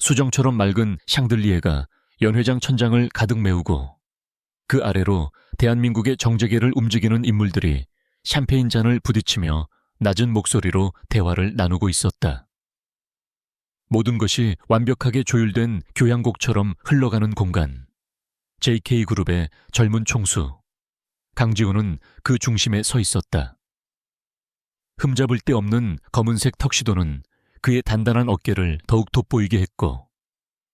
수정처럼 맑은 샹들리에가 연회장 천장을 가득 메우고 그 아래로 대한민국의 정재계를 움직이는 인물들이 샴페인 잔을 부딪히며 낮은 목소리로 대화를 나누고 있었다. 모든 것이 완벽하게 조율된 교향곡처럼 흘러가는 공간. JK그룹의 젊은 총수 강지훈은 그 중심에 서 있었다. 흠잡을 데 없는 검은색 턱시도는 그의 단단한 어깨를 더욱 돋보이게 했고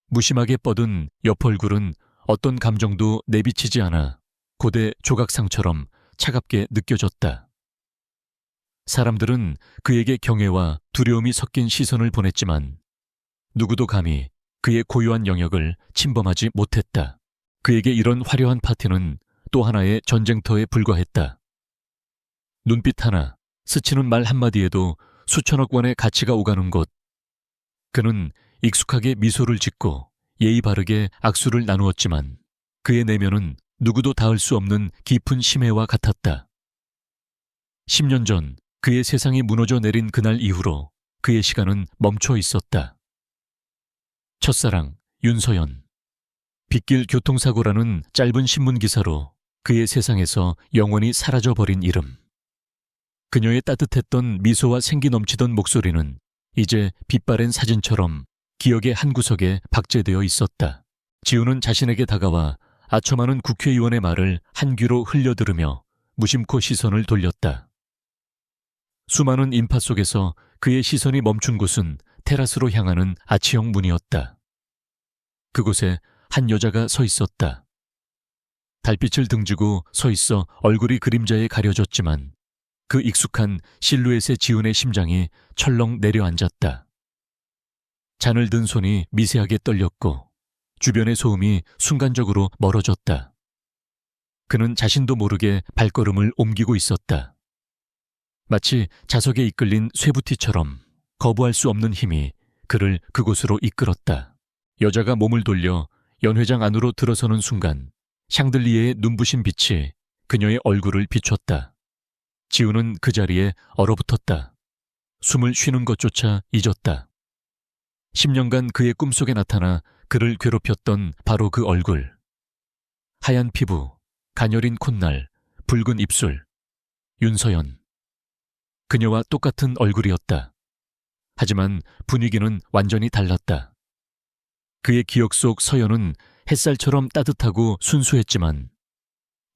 무심하게 뻗은 옆 얼굴은 어떤 감정도 내비치지 않아 고대 조각상처럼 차갑게 느껴졌다. 사람들은 그에게 경애와 두려움이 섞인 시선을 보냈지만 누구도 감히 그의 고유한 영역을 침범하지 못했다. 그에게 이런 화려한 파티는 또 하나의 전쟁터에 불과했다. 눈빛 하나, 스치는 말 한마디에도 수천억 원의 가치가 오가는 곳. 그는 익숙하게 미소를 짓고 예의 바르게 악수를 나누었지만 그의 내면은 누구도 닿을 수 없는 깊은 심해와 같았다. 10년 전 그의 세상이 무너져 내린 그날 이후로 그의 시간은 멈춰 있었다. 첫사랑 윤서연. 빗길 교통사고라는 짧은 신문기사로 그의 세상에서 영원히 사라져버린 이름. 그녀의 따뜻했던 미소와 생기 넘치던 목소리는 이제 빛바랜 사진처럼 기억의 한 구석에 박제되어 있었다. 지우는 자신에게 다가와 아첨하는 국회의원의 말을 한 귀로 흘려들으며 무심코 시선을 돌렸다. 수많은 인파 속에서 그의 시선이 멈춘 곳은 테라스로 향하는 아치형 문이었다. 그곳에 한 여자가 서 있었다. 달빛을 등지고 서 있어 얼굴이 그림자에 가려졌지만 그 익숙한 실루엣의 지훈의 심장이 철렁 내려앉았다. 잔을 든 손이 미세하게 떨렸고 주변의 소음이 순간적으로 멀어졌다. 그는 자신도 모르게 발걸음을 옮기고 있었다. 마치 자석에 이끌린 쇠부티처럼 거부할 수 없는 힘이 그를 그곳으로 이끌었다. 여자가 몸을 돌려 연회장 안으로 들어서는 순간 샹들리에의 눈부신 빛이 그녀의 얼굴을 비췄다. 지우는 그 자리에 얼어붙었다. 숨을 쉬는 것조차 잊었다. 10년간 그의 꿈속에 나타나 그를 괴롭혔던 바로 그 얼굴. 하얀 피부, 가녀린 콧날, 붉은 입술. 윤서연. 그녀와 똑같은 얼굴이었다. 하지만 분위기는 완전히 달랐다. 그의 기억 속 서연은 햇살처럼 따뜻하고 순수했지만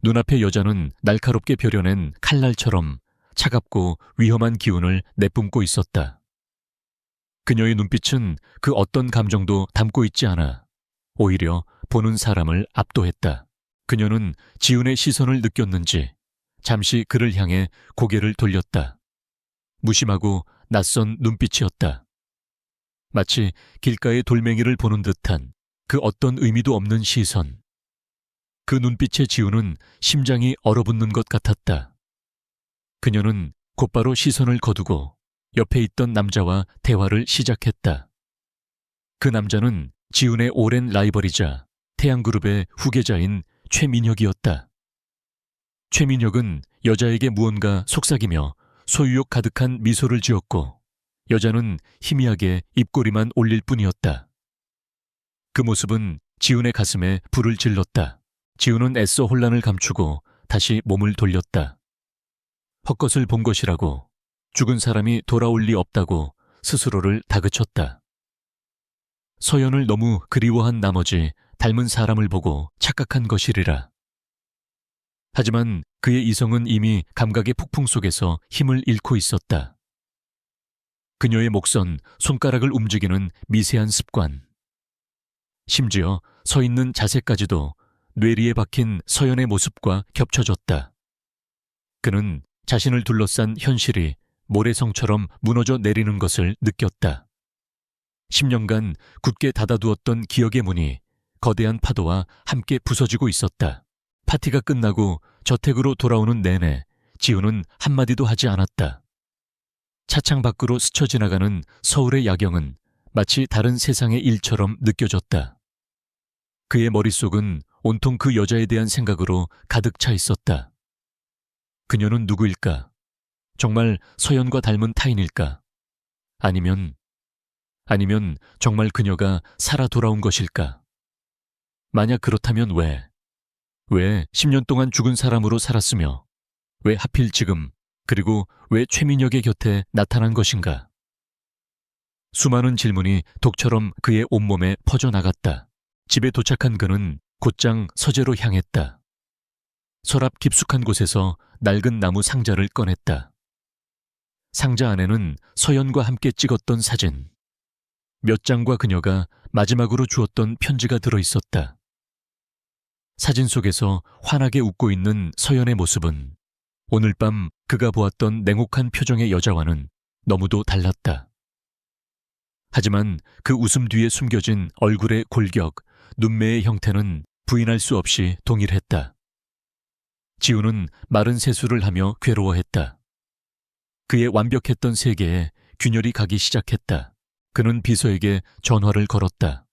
눈앞의 여자는 날카롭게 벼려낸 칼날처럼 차갑고 위험한 기운을 내뿜고 있었다. 그녀의 눈빛은 그 어떤 감정도 담고 있지 않아 오히려 보는 사람을 압도했다. 그녀는 지훈의 시선을 느꼈는지 잠시 그를 향해 고개를 돌렸다. 무심하고 낯선 눈빛이었다. 마치 길가의 돌멩이를 보는 듯한 그 어떤 의미도 없는 시선. 그 눈빛에 지우는 심장이 얼어붙는 것 같았다. 그녀는 곧바로 시선을 거두고 옆에 있던 남자와 대화를 시작했다. 그 남자는 지훈의 오랜 라이벌이자 태양그룹의 후계자인 최민혁이었다. 최민혁은 여자에게 무언가 속삭이며 소유욕 가득한 미소를 지었고 여자는 희미하게 입꼬리만 올릴 뿐이었다. 그 모습은 지훈의 가슴에 불을 질렀다. 지훈은 애써 혼란을 감추고 다시 몸을 돌렸다. 헛것을 본 것이라고, 죽은 사람이 돌아올 리 없다고 스스로를 다그쳤다. 서연을 너무 그리워한 나머지 닮은 사람을 보고 착각한 것이리라. 하지만 그의 이성은 이미 감각의 폭풍 속에서 힘을 잃고 있었다. 그녀의 목선, 손가락을 움직이는 미세한 습관. 심지어 서 있는 자세까지도 뇌리에 박힌 서연의 모습과 겹쳐졌다. 그는 자신을 둘러싼 현실이 모래성처럼 무너져 내리는 것을 느꼈다. 10년간 굳게 닫아두었던 기억의 문이 거대한 파도와 함께 부서지고 있었다. 파티가 끝나고 저택으로 돌아오는 내내 지훈은 한마디도 하지 않았다. 차창 밖으로 스쳐 지나가는 서울의 야경은 마치 다른 세상의 일처럼 느껴졌다. 그의 머릿속은 온통 그 여자에 대한 생각으로 가득 차 있었다. 그녀는 누구일까? 정말 서연과 닮은 타인일까? 아니면 아니면 정말 그녀가 살아 돌아온 것일까? 만약 그렇다면 왜 10년 동안 죽은 사람으로 살았으며 왜 하필 지금, 그리고 왜 최민혁의 곁에 나타난 것인가? 수많은 질문이 독처럼 그의 온몸에 퍼져나갔다. 집에 도착한 그는 곧장 서재로 향했다. 서랍 깊숙한 곳에서 낡은 나무 상자를 꺼냈다. 상자 안에는 서연과 함께 찍었던 사진, 몇 장과 그녀가 마지막으로 주었던 편지가 들어있었다. 사진 속에서 환하게 웃고 있는 서연의 모습은 오늘 밤 그가 보았던 냉혹한 표정의 여자와는 너무도 달랐다. 하지만 그 웃음 뒤에 숨겨진 얼굴의 골격, 눈매의 형태는 부인할 수 없이 동일했다. 지우는 마른 세수를 하며 괴로워했다. 그의 완벽했던 세계에 균열이 가기 시작했다. 그는 비서에게 전화를 걸었다.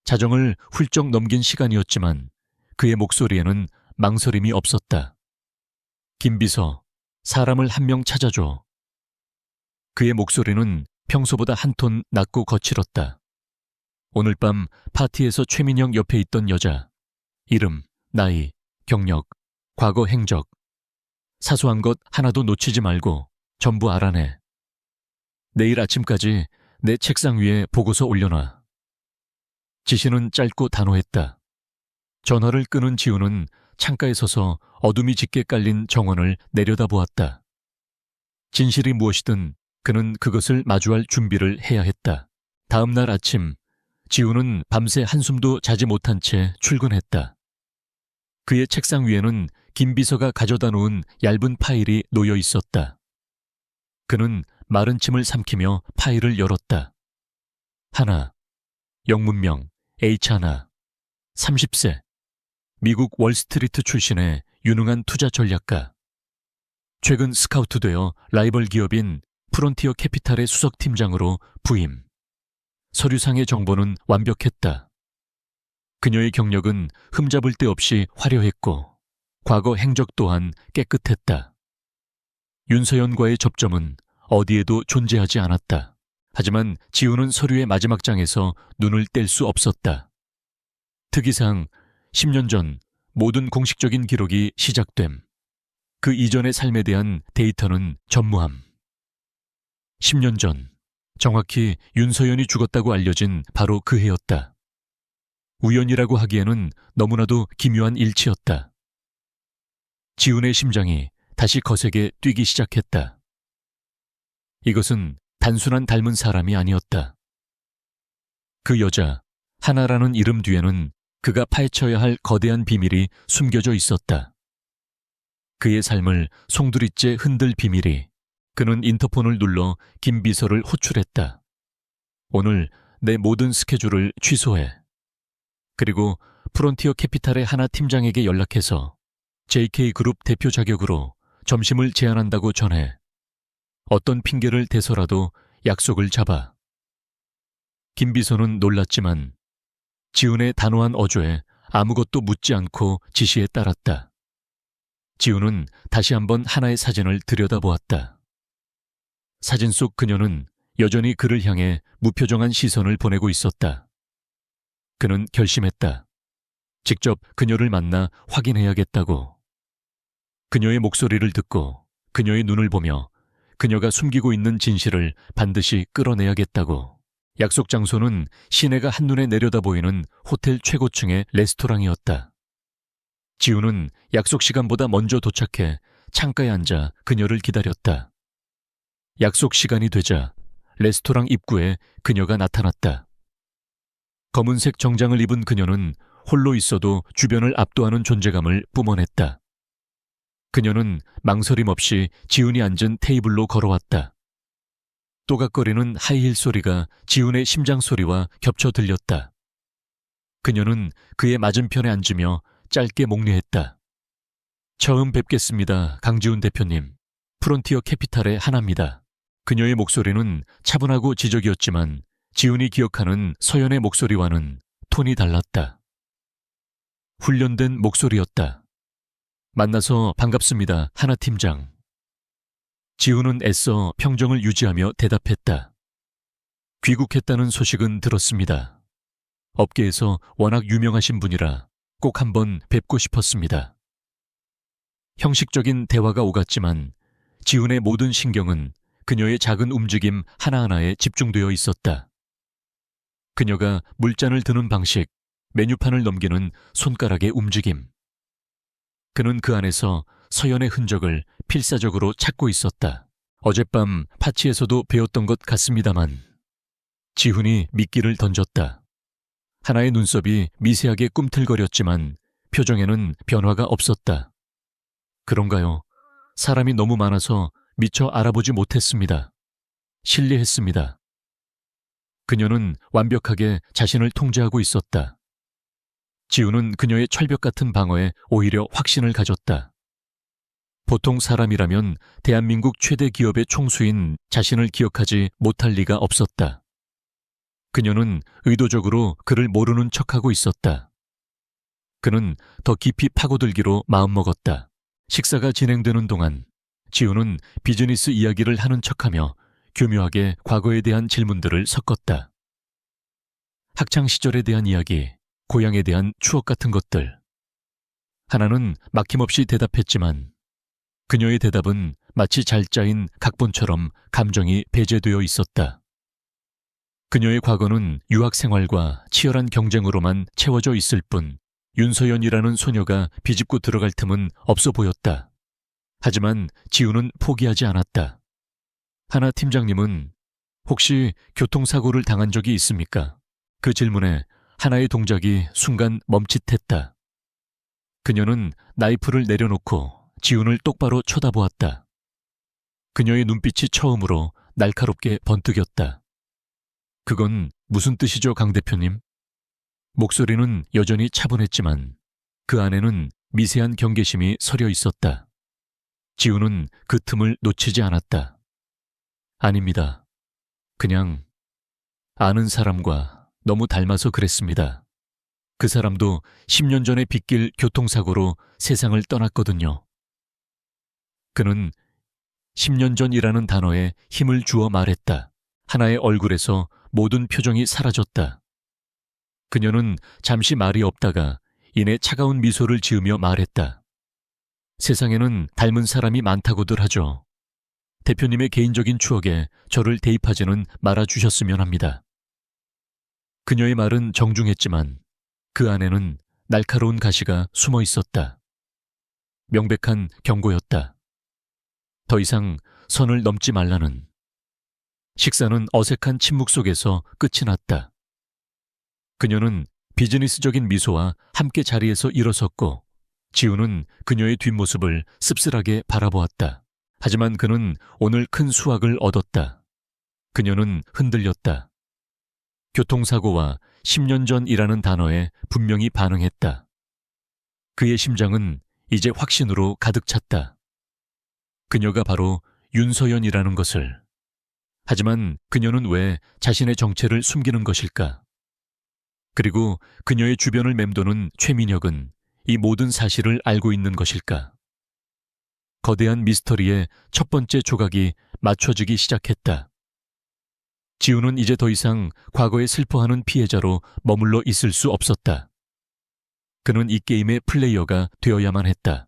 자정을 훌쩍 넘긴 시간이었지만 그의 목소리에는 망설임이 없었다. 김 비서, 사람을 한 명 찾아줘. 그의 목소리는 평소보다 한 톤 낮고 거칠었다. 오늘 밤 파티에서 최민영 옆에 있던 여자, 이름, 나이, 경력, 과거 행적, 사소한 것 하나도 놓치지 말고 전부 알아내. 내일 아침까지 내 책상 위에 보고서 올려놔. 지시는 짧고 단호했다. 전화를 끊은 지우는 창가에 서서 어둠이 짙게 깔린 정원을 내려다보았다. 진실이 무엇이든 그는 그것을 마주할 준비를 해야 했다. 다음 날 아침, 지우는 밤새 한숨도 자지 못한 채 출근했다. 그의 책상 위에는 김 비서가 가져다 놓은 얇은 파일이 놓여 있었다. 그는 마른 침을 삼키며 파일을 열었다. 하나, 영문명 H1, 30세, 미국 월스트리트 출신의 유능한 투자 전략가. 최근 스카우트되어 라이벌 기업인 프론티어 캐피탈의 수석팀장으로 부임. 서류상의 정보는 완벽했다. 그녀의 경력은 흠잡을 데 없이 화려했고 과거 행적 또한 깨끗했다. 윤서연과의 접점은 어디에도 존재하지 않았다. 하지만 지우는 서류의 마지막 장에서 눈을 뗄 수 없었다. 특이상 10년 전 모든 공식적인 기록이 시작됨. 그 이전의 삶에 대한 데이터는 전무함. 10년 전, 정확히 윤서연이 죽었다고 알려진 바로 그 해였다. 우연이라고 하기에는 너무나도 기묘한 일치였다. 지훈의 심장이 다시 거세게 뛰기 시작했다. 이것은 단순한 닮은 사람이 아니었다. 그 여자, 하나라는 이름 뒤에는 그가 파헤쳐야 할 거대한 비밀이 숨겨져 있었다. 그의 삶을 송두리째 흔들 비밀이. 그는 인터폰을 눌러 김 비서를 호출했다. 오늘 내 모든 스케줄을 취소해. 그리고 프론티어 캐피탈의 하나 팀장에게 연락해서 JK그룹 대표 자격으로 점심을 제안한다고 전해. 어떤 핑계를 대서라도 약속을 잡아. 김 비서는 놀랐지만 지훈의 단호한 어조에 아무것도 묻지 않고 지시에 따랐다. 지훈은 다시 한번 하나의 사진을 들여다보았다. 사진 속 그녀는 여전히 그를 향해 무표정한 시선을 보내고 있었다. 그는 결심했다. 직접 그녀를 만나 확인해야겠다고. 그녀의 목소리를 듣고 그녀의 눈을 보며 그녀가 숨기고 있는 진실을 반드시 끌어내야겠다고. 약속 장소는 시내가 한눈에 내려다 보이는 호텔 최고층의 레스토랑이었다. 지우는 약속 시간보다 먼저 도착해 창가에 앉아 그녀를 기다렸다. 약속 시간이 되자 레스토랑 입구에 그녀가 나타났다. 검은색 정장을 입은 그녀는 홀로 있어도 주변을 압도하는 존재감을 뿜어냈다. 그녀는 망설임 없이 지훈이 앉은 테이블로 걸어왔다. 또각거리는 하이힐 소리가 지훈의 심장 소리와 겹쳐 들렸다. 그녀는 그의 맞은편에 앉으며 짧게 목례했다. 처음 뵙겠습니다, 강지훈 대표님. 프론티어 캐피탈의 하나입니다. 그녀의 목소리는 차분하고 지적이었지만 지훈이 기억하는 서연의 목소리와는 톤이 달랐다. 훈련된 목소리였다. 만나서 반갑습니다, 하나 팀장. 지훈은 애써 평정을 유지하며 대답했다. 귀국했다는 소식은 들었습니다. 업계에서 워낙 유명하신 분이라 꼭 한번 뵙고 싶었습니다. 형식적인 대화가 오갔지만 지훈의 모든 신경은 그녀의 작은 움직임 하나하나에 집중되어 있었다. 그녀가 물잔을 드는 방식, 메뉴판을 넘기는 손가락의 움직임. 그는 그 안에서 서연의 흔적을 필사적으로 찾고 있었다. 어젯밤 파티에서도 배웠던 것 같습니다만 지훈이 미끼를 던졌다. 하나의 눈썹이 미세하게 꿈틀거렸지만 표정에는 변화가 없었다. 그런가요? 사람이 너무 많아서 미처 알아보지 못했습니다. 실례했습니다. 그녀는 완벽하게 자신을 통제하고 있었다. 지훈은 그녀의 철벽 같은 방어에 오히려 확신을 가졌다. 보통 사람이라면 대한민국 최대 기업의 총수인 자신을 기억하지 못할 리가 없었다. 그녀는 의도적으로 그를 모르는 척하고 있었다. 그는 더 깊이 파고들기로 마음먹었다. 식사가 진행되는 동안 지훈은 비즈니스 이야기를 하는 척하며 교묘하게 과거에 대한 질문들을 섞었다. 학창시절에 대한 이야기, 고향에 대한 추억 같은 것들. 하나는 막힘없이 대답했지만 그녀의 대답은 마치 잘 짜인 각본처럼 감정이 배제되어 있었다. 그녀의 과거는 유학 생활과 치열한 경쟁으로만 채워져 있을 뿐 윤서연이라는 소녀가 비집고 들어갈 틈은 없어 보였다. 하지만 지훈은 포기하지 않았다. 하나 팀장님은 혹시 교통사고를 당한 적이 있습니까? 그 질문에 하나의 동작이 순간 멈칫했다. 그녀는 나이프를 내려놓고 지훈을 똑바로 쳐다보았다. 그녀의 눈빛이 처음으로 날카롭게 번뜩였다. 그건 무슨 뜻이죠, 강 대표님? 목소리는 여전히 차분했지만 그 안에는 미세한 경계심이 서려 있었다. 지훈은 그 틈을 놓치지 않았다. 아닙니다. 그냥 아는 사람과 너무 닮아서 그랬습니다. 그 사람도 10년 전에 빗길 교통사고로 세상을 떠났거든요. 그는 10년 전이라는 단어에 힘을 주어 말했다. 하나의 얼굴에서 모든 표정이 사라졌다. 그녀는 잠시 말이 없다가 이내 차가운 미소를 지으며 말했다. 세상에는 닮은 사람이 많다고들 하죠. 대표님의 개인적인 추억에 저를 대입하지는 말아주셨으면 합니다. 그녀의 말은 정중했지만 그 안에는 날카로운 가시가 숨어 있었다. 명백한 경고였다. 더 이상 선을 넘지 말라는. 식사는 어색한 침묵 속에서 끝이 났다. 그녀는 비즈니스적인 미소와 함께 자리에서 일어섰고 지훈은 그녀의 뒷모습을 씁쓸하게 바라보았다. 하지만 그는 오늘 큰 수확을 얻었다. 그녀는 흔들렸다. 교통사고와 10년 전이라는 단어에 분명히 반응했다. 그의 심장은 이제 확신으로 가득 찼다. 그녀가 바로 윤서연이라는 것을. 하지만 그녀는 왜 자신의 정체를 숨기는 것일까? 그리고 그녀의 주변을 맴도는 최민혁은 이 모든 사실을 알고 있는 것일까? 거대한 미스터리의 첫 번째 조각이 맞춰지기 시작했다. 지훈은 이제 더 이상 과거에 슬퍼하는 피해자로 머물러 있을 수 없었다. 그는 이 게임의 플레이어가 되어야만 했다.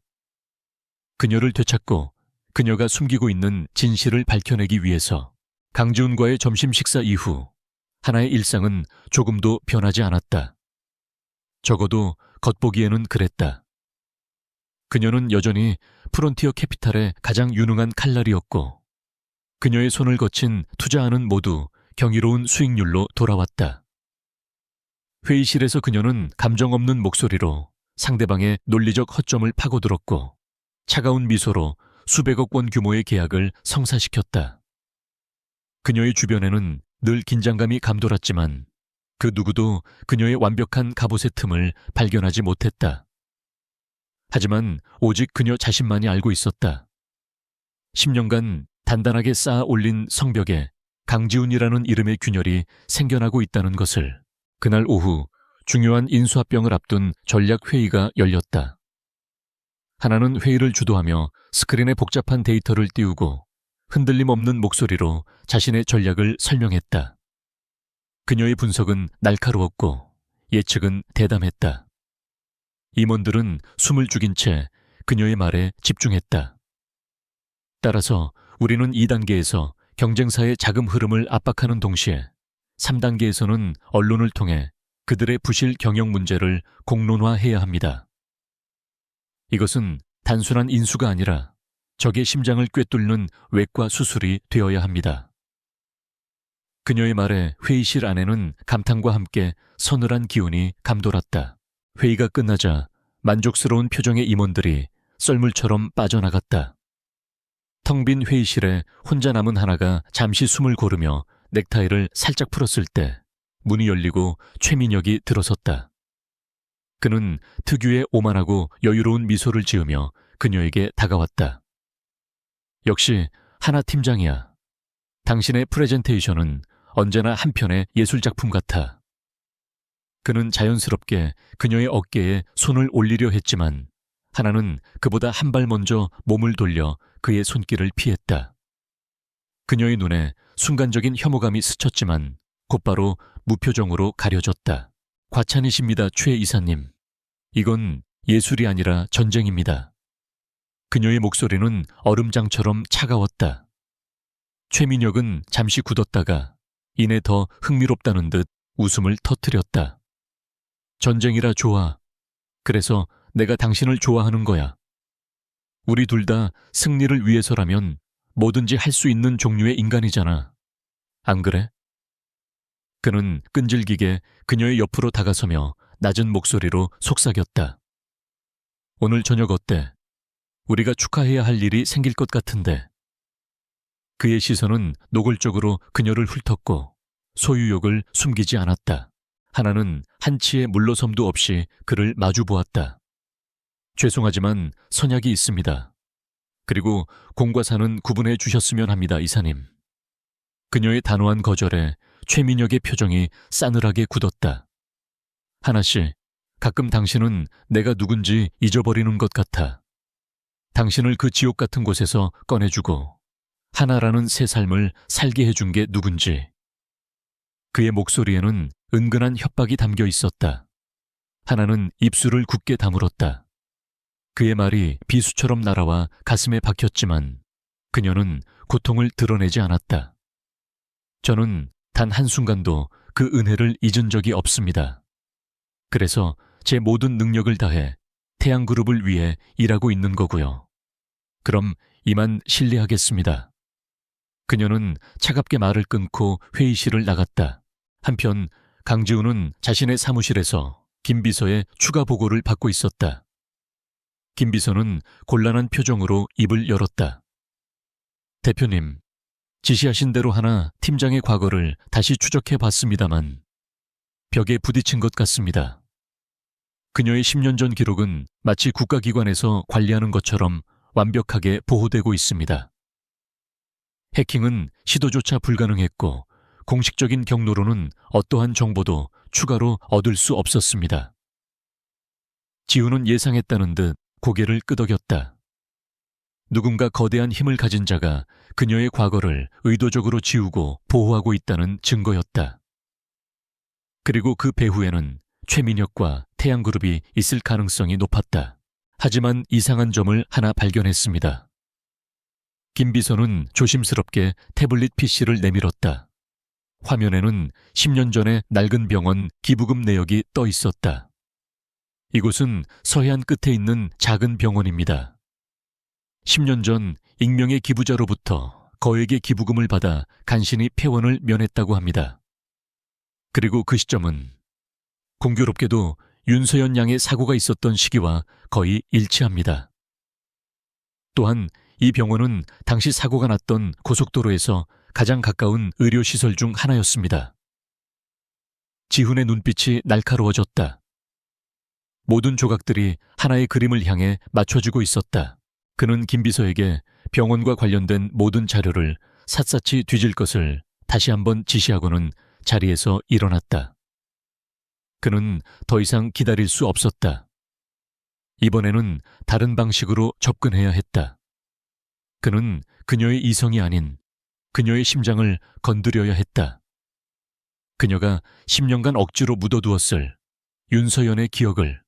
그녀를 되찾고 그녀가 숨기고 있는 진실을 밝혀내기 위해서 강지훈과의 점심 식사 이후 하나의 일상은 조금도 변하지 않았다. 적어도 겉보기에는 그랬다. 그녀는 여전히 프론티어 캐피탈의 가장 유능한 칼날이었고 그녀의 손을 거친 투자하는 모두 경이로운 수익률로 돌아왔다. 회의실에서 그녀는 감정 없는 목소리로 상대방의 논리적 허점을 파고들었고 차가운 미소로 수백억 원 규모의 계약을 성사시켰다. 그녀의 주변에는 늘 긴장감이 감돌았지만 그 누구도 그녀의 완벽한 갑옷의 틈을 발견하지 못했다. 하지만 오직 그녀 자신만이 알고 있었다. 10년간 단단하게 쌓아 올린 성벽에 강지훈이라는 이름의 균열이 생겨나고 있다는 것을. 그날 오후 중요한 인수합병을 앞둔 전략회의가 열렸다. 하나는 회의를 주도하며 스크린에 복잡한 데이터를 띄우고 흔들림 없는 목소리로 자신의 전략을 설명했다. 그녀의 분석은 날카로웠고 예측은 대담했다. 임원들은 숨을 죽인 채 그녀의 말에 집중했다. 따라서 우리는 2단계에서 경쟁사의 자금 흐름을 압박하는 동시에 3단계에서는 언론을 통해 그들의 부실 경영 문제를 공론화해야 합니다. 이것은 단순한 인수가 아니라 적의 심장을 꿰뚫는 외과 수술이 되어야 합니다. 그녀의 말에 회의실 안에는 감탄과 함께 서늘한 기운이 감돌았다. 회의가 끝나자 만족스러운 표정의 임원들이 썰물처럼 빠져나갔다. 텅 빈 회의실에 혼자 남은 하나가 잠시 숨을 고르며 넥타이를 살짝 풀었을 때 문이 열리고 최민혁이 들어섰다. 그는 특유의 오만하고 여유로운 미소를 지으며 그녀에게 다가왔다. 역시 하나 팀장이야. 당신의 프레젠테이션은 언제나 한편의 예술작품 같아. 그는 자연스럽게 그녀의 어깨에 손을 올리려 했지만 하나는 그보다 한 발 먼저 몸을 돌려 그의 손길을 피했다. 그녀의 눈에 순간적인 혐오감이 스쳤지만 곧바로 무표정으로 가려졌다. 과찬이십니다, 최 이사님. 이건 예술이 아니라 전쟁입니다. 그녀의 목소리는 얼음장처럼 차가웠다. 최민혁은 잠시 굳었다가 이내 더 흥미롭다는 듯 웃음을 터뜨렸다. 전쟁이라 좋아. 그래서 내가 당신을 좋아하는 거야. 우리 둘 다 승리를 위해서라면 뭐든지 할 수 있는 종류의 인간이잖아. 안 그래? 그는 끈질기게 그녀의 옆으로 다가서며 낮은 목소리로 속삭였다. 오늘 저녁 어때? 우리가 축하해야 할 일이 생길 것 같은데. 그의 시선은 노골적으로 그녀를 훑었고 소유욕을 숨기지 않았다. 하나는 한치의 물러섬도 없이 그를 마주 보았다. 죄송하지만 선약이 있습니다. 그리고 공과 사는 구분해 주셨으면 합니다, 이사님. 그녀의 단호한 거절에 최민혁의 표정이 싸늘하게 굳었다. 하나씨, 가끔 당신은 내가 누군지 잊어버리는 것 같아. 당신을 그 지옥 같은 곳에서 꺼내주고 하나라는 새 삶을 살게 해준 게 누군지. 그의 목소리에는 은근한 협박이 담겨 있었다. 하나는 입술을 굳게 다물었다. 그의 말이 비수처럼 날아와 가슴에 박혔지만 그녀는 고통을 드러내지 않았다. 저는 단 한순간도 그 은혜를 잊은 적이 없습니다. 그래서 제 모든 능력을 다해 태양그룹을 위해 일하고 있는 거고요. 그럼 이만 실례하겠습니다. 그녀는 차갑게 말을 끊고 회의실을 나갔다. 한편 강지우는 자신의 사무실에서 김 비서의 추가 보고를 받고 있었다. 김 비서는 곤란한 표정으로 입을 열었다. 대표님, 지시하신 대로 하나 팀장의 과거를 다시 추적해 봤습니다만 벽에 부딪힌 것 같습니다. 그녀의 10년 전 기록은 마치 국가기관에서 관리하는 것처럼 완벽하게 보호되고 있습니다. 해킹은 시도조차 불가능했고 공식적인 경로로는 어떠한 정보도 추가로 얻을 수 없었습니다. 지우는 예상했다는 듯 고개를 끄덕였다. 누군가 거대한 힘을 가진 자가 그녀의 과거를 의도적으로 지우고 보호하고 있다는 증거였다. 그리고 그 배후에는 최민혁과 태양그룹이 있을 가능성이 높았다. 하지만 이상한 점을 하나 발견했습니다. 김 비서는 조심스럽게 태블릿 PC를 내밀었다. 화면에는 10년 전의 낡은 병원 기부금 내역이 떠 있었다. 이곳은 서해안 끝에 있는 작은 병원입니다. 10년 전 익명의 기부자로부터 거액의 기부금을 받아 간신히 폐원을 면했다고 합니다. 그리고 그 시점은 공교롭게도 윤서연 양의 사고가 있었던 시기와 거의 일치합니다. 또한 이 병원은 당시 사고가 났던 고속도로에서 가장 가까운 의료시설 중 하나였습니다. 지훈의 눈빛이 날카로워졌다. 모든 조각들이 하나의 그림을 향해 맞춰지고 있었다. 그는 김 비서에게 병원과 관련된 모든 자료를 샅샅이 뒤질 것을 다시 한번 지시하고는 자리에서 일어났다. 그는 더 이상 기다릴 수 없었다. 이번에는 다른 방식으로 접근해야 했다. 그는 그녀의 이성이 아닌 그녀의 심장을 건드려야 했다. 그녀가 10년간 억지로 묻어두었을 윤서연의 기억을.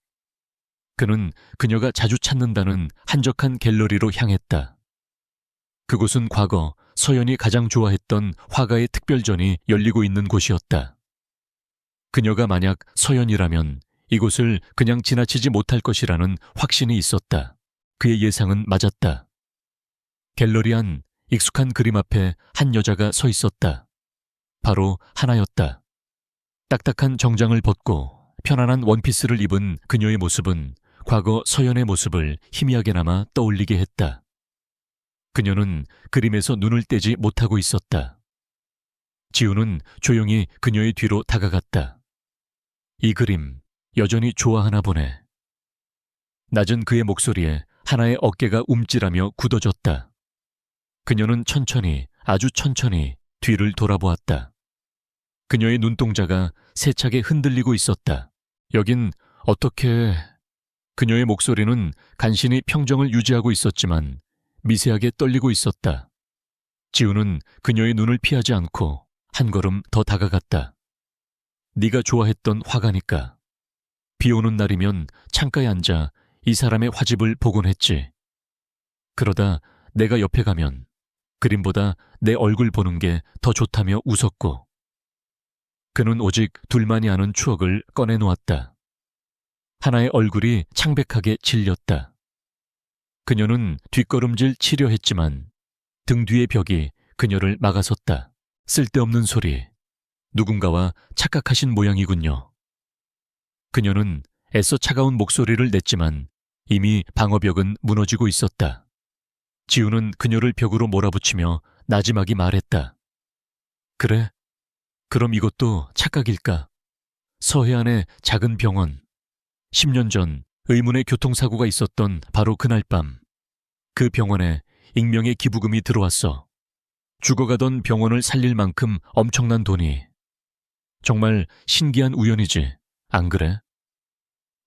그는 그녀가 자주 찾는다는 한적한 갤러리로 향했다. 그곳은 과거 서연이 가장 좋아했던 화가의 특별전이 열리고 있는 곳이었다. 그녀가 만약 서연이라면 이곳을 그냥 지나치지 못할 것이라는 확신이 있었다. 그의 예상은 맞았다. 갤러리 안 익숙한 그림 앞에 한 여자가 서 있었다. 바로 하나였다. 딱딱한 정장을 벗고 편안한 원피스를 입은 그녀의 모습은 과거 서연의 모습을 희미하게나마 떠올리게 했다. 그녀는 그림에서 눈을 떼지 못하고 있었다. 지우는 조용히 그녀의 뒤로 다가갔다. 이 그림 여전히 좋아하나 보네. 낮은 그의 목소리에 하나의 어깨가 움찔하며 굳어졌다. 그녀는 천천히, 아주 천천히 뒤를 돌아보았다. 그녀의 눈동자가 세차게 흔들리고 있었다. 여긴 어떻게... 그녀의 목소리는 간신히 평정을 유지하고 있었지만 미세하게 떨리고 있었다. 지우는 그녀의 눈을 피하지 않고 한 걸음 더 다가갔다. 네가 좋아했던 화가니까. 비 오는 날이면 창가에 앉아 이 사람의 화집을 보곤 했지. 그러다 내가 옆에 가면 그림보다 내 얼굴 보는 게 더 좋다며 웃었고. 그는 오직 둘만이 아는 추억을 꺼내놓았다. 하나의 얼굴이 창백하게 질렸다. 그녀는 뒷걸음질 치려 했지만 등 뒤의 벽이 그녀를 막아섰다. 쓸데없는 소리. 누군가와 착각하신 모양이군요. 그녀는 애써 차가운 목소리를 냈지만 이미 방어벽은 무너지고 있었다. 지우는 그녀를 벽으로 몰아붙이며 나지막이 말했다. 그래? 그럼 이것도 착각일까? 서해안의 작은 병원. 10년 전 의문의 교통사고가 있었던 바로 그날 밤. 그 병원에 익명의 기부금이 들어왔어. 죽어가던 병원을 살릴 만큼 엄청난 돈이. 정말 신기한 우연이지, 안 그래?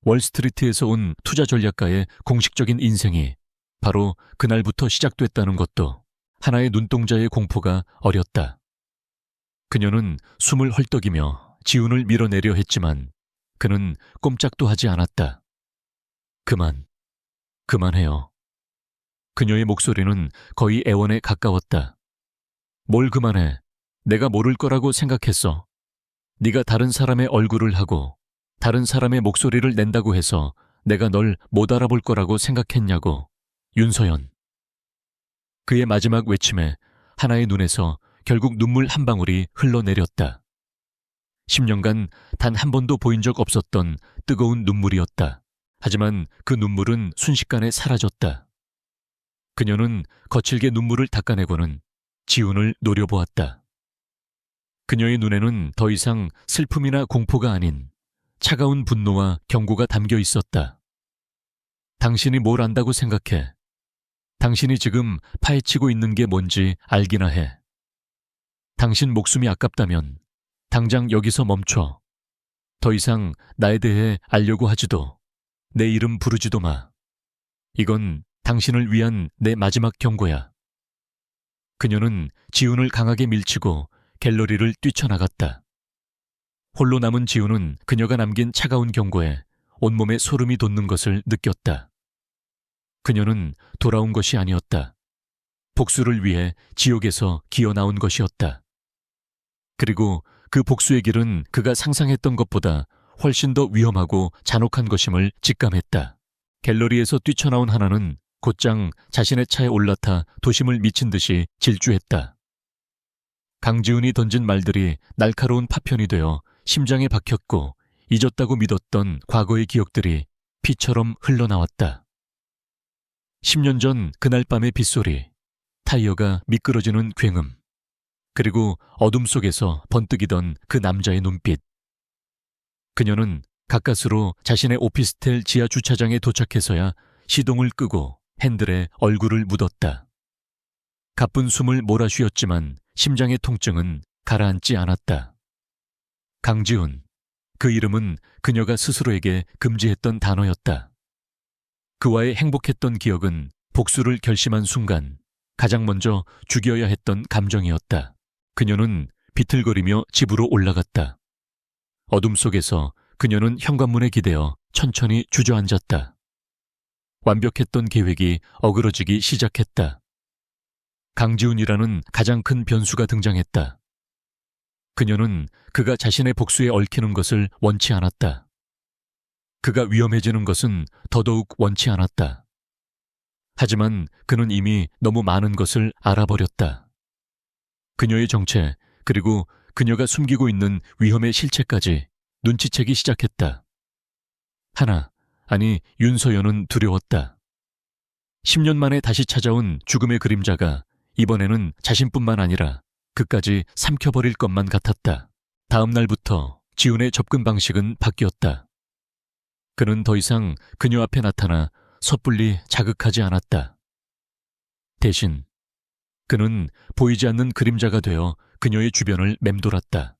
월스트리트에서 온 투자 전략가의 공식적인 인생이 바로 그날부터 시작됐다는 것도 하나의 눈동자의 공포가 어렸다. 그녀는 숨을 헐떡이며 지훈을 밀어내려 했지만 그는 꼼짝도 하지 않았다. 그만해요. 그녀의 목소리는 거의 애원에 가까웠다. 뭘 그만해? 내가 모를 거라고 생각했어. 네가 다른 사람의 얼굴을 하고 다른 사람의 목소리를 낸다고 해서 내가 널 못 알아볼 거라고 생각했냐고. 윤서연. 그의 마지막 외침에 하나의 눈에서 결국 눈물 한 방울이 흘러내렸다. 10년간 단 한 번도 보인 적 없었던 뜨거운 눈물이었다. 하지만 그 눈물은 순식간에 사라졌다. 그녀는 거칠게 눈물을 닦아내고는 지훈을 노려보았다. 그녀의 눈에는 더 이상 슬픔이나 공포가 아닌 차가운 분노와 경고가 담겨 있었다. 당신이 뭘 안다고 생각해? 당신이 지금 파헤치고 있는 게 뭔지 알기나 해. 당신 목숨이 아깝다면 당장 여기서 멈춰. 더 이상 나에 대해 알려고 하지도, 내 이름 부르지도 마. 이건 당신을 위한 내 마지막 경고야. 그녀는 지훈을 강하게 밀치고 갤러리를 뛰쳐나갔다. 홀로 남은 지훈은 그녀가 남긴 차가운 경고에 온몸에 소름이 돋는 것을 느꼈다. 그녀는 돌아온 것이 아니었다. 복수를 위해 지옥에서 기어나온 것이었다. 그리고 그 복수의 길은 그가 상상했던 것보다 훨씬 더 위험하고 잔혹한 것임을 직감했다. 갤러리에서 뛰쳐나온 하나는 곧장 자신의 차에 올라타 도심을 미친 듯이 질주했다. 강지훈이 던진 말들이 날카로운 파편이 되어 심장에 박혔고 잊었다고 믿었던 과거의 기억들이 피처럼 흘러나왔다. 10년 전 그날 밤의 빗소리, 타이어가 미끄러지는 굉음, 그리고 어둠 속에서 번뜩이던 그 남자의 눈빛. 그녀는 가까스로 자신의 오피스텔 지하 주차장에 도착해서야 시동을 끄고 핸들에 얼굴을 묻었다. 가쁜 숨을 몰아쉬었지만 심장의 통증은 가라앉지 않았다. 강지훈, 그 이름은 그녀가 스스로에게 금지했던 단어였다. 그와의 행복했던 기억은 복수를 결심한 순간 가장 먼저 죽여야 했던 감정이었다. 그녀는 비틀거리며 집으로 올라갔다. 어둠 속에서 그녀는 현관문에 기대어 천천히 주저앉았다. 완벽했던 계획이 어그러지기 시작했다. 강지훈이라는 가장 큰 변수가 등장했다. 그녀는 그가 자신의 복수에 얽히는 것을 원치 않았다. 그가 위험해지는 것은 더더욱 원치 않았다. 하지만 그는 이미 너무 많은 것을 알아버렸다. 그녀의 정체, 그리고 그녀가 숨기고 있는 위험의 실체까지 눈치채기 시작했다. 아니 윤서연은 두려웠다. 10년 만에 다시 찾아온 죽음의 그림자가 이번에는 자신뿐만 아니라 그까지 삼켜버릴 것만 같았다. 다음 날부터 지훈의 접근 방식은 바뀌었다. 그는 더 이상 그녀 앞에 나타나 섣불리 자극하지 않았다. 대신 그는 보이지 않는 그림자가 되어 그녀의 주변을 맴돌았다.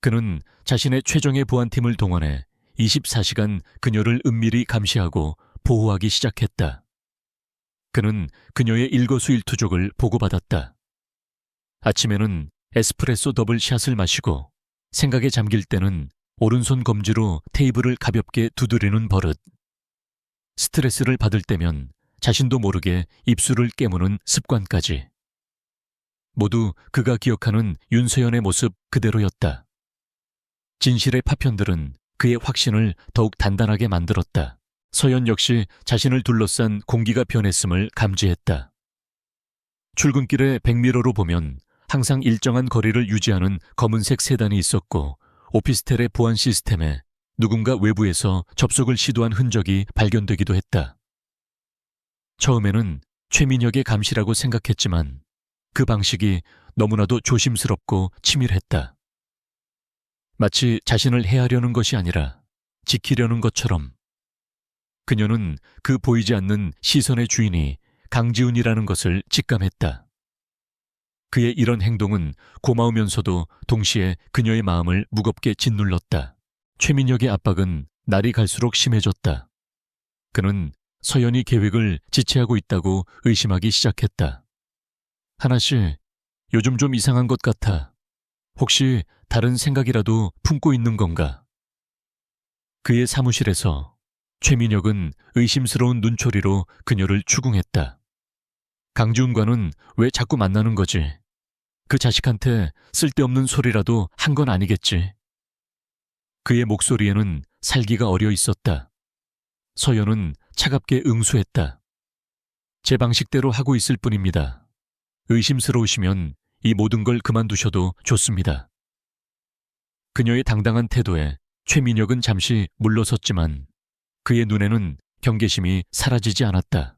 그는 자신의 최정예 보안팀을 동원해 24시간 그녀를 은밀히 감시하고 보호하기 시작했다. 그는 그녀의 일거수일투족을 보고받았다. 아침에는 에스프레소 더블샷을 마시고 생각에 잠길 때는 오른손 검지로 테이블을 가볍게 두드리는 버릇. 스트레스를 받을 때면 자신도 모르게 입술을 깨무는 습관까지. 모두 그가 기억하는 윤서연의 모습 그대로였다. 진실의 파편들은 그의 확신을 더욱 단단하게 만들었다. 서연 역시 자신을 둘러싼 공기가 변했음을 감지했다. 출근길에 백미러로 보면 항상 일정한 거리를 유지하는 검은색 세단이 있었고 오피스텔의 보안 시스템에 누군가 외부에서 접속을 시도한 흔적이 발견되기도 했다. 처음에는 최민혁의 감시라고 생각했지만 그 방식이 너무나도 조심스럽고 치밀했다. 마치 자신을 해하려는 것이 아니라 지키려는 것처럼. 그녀는 그 보이지 않는 시선의 주인이 강지훈이라는 것을 직감했다. 그의 이런 행동은 고마우면서도 동시에 그녀의 마음을 무겁게 짓눌렀다. 최민혁의 압박은 날이 갈수록 심해졌다. 그는 서연이 계획을 지체하고 있다고 의심하기 시작했다. 하나씨, 요즘 좀 이상한 것 같아. 혹시 다른 생각이라도 품고 있는 건가? 그의 사무실에서 최민혁은 의심스러운 눈초리로 그녀를 추궁했다. 강지훈과는 왜 자꾸 만나는 거지? 그 자식한테 쓸데없는 소리라도 한 건 아니겠지? 그의 목소리에는 살기가 어려 있었다. 서연은 차갑게 응수했다. 제 방식대로 하고 있을 뿐입니다. 의심스러우시면 이 모든 걸 그만두셔도 좋습니다. 그녀의 당당한 태도에 최민혁은 잠시 물러섰지만 그의 눈에는 경계심이 사라지지 않았다.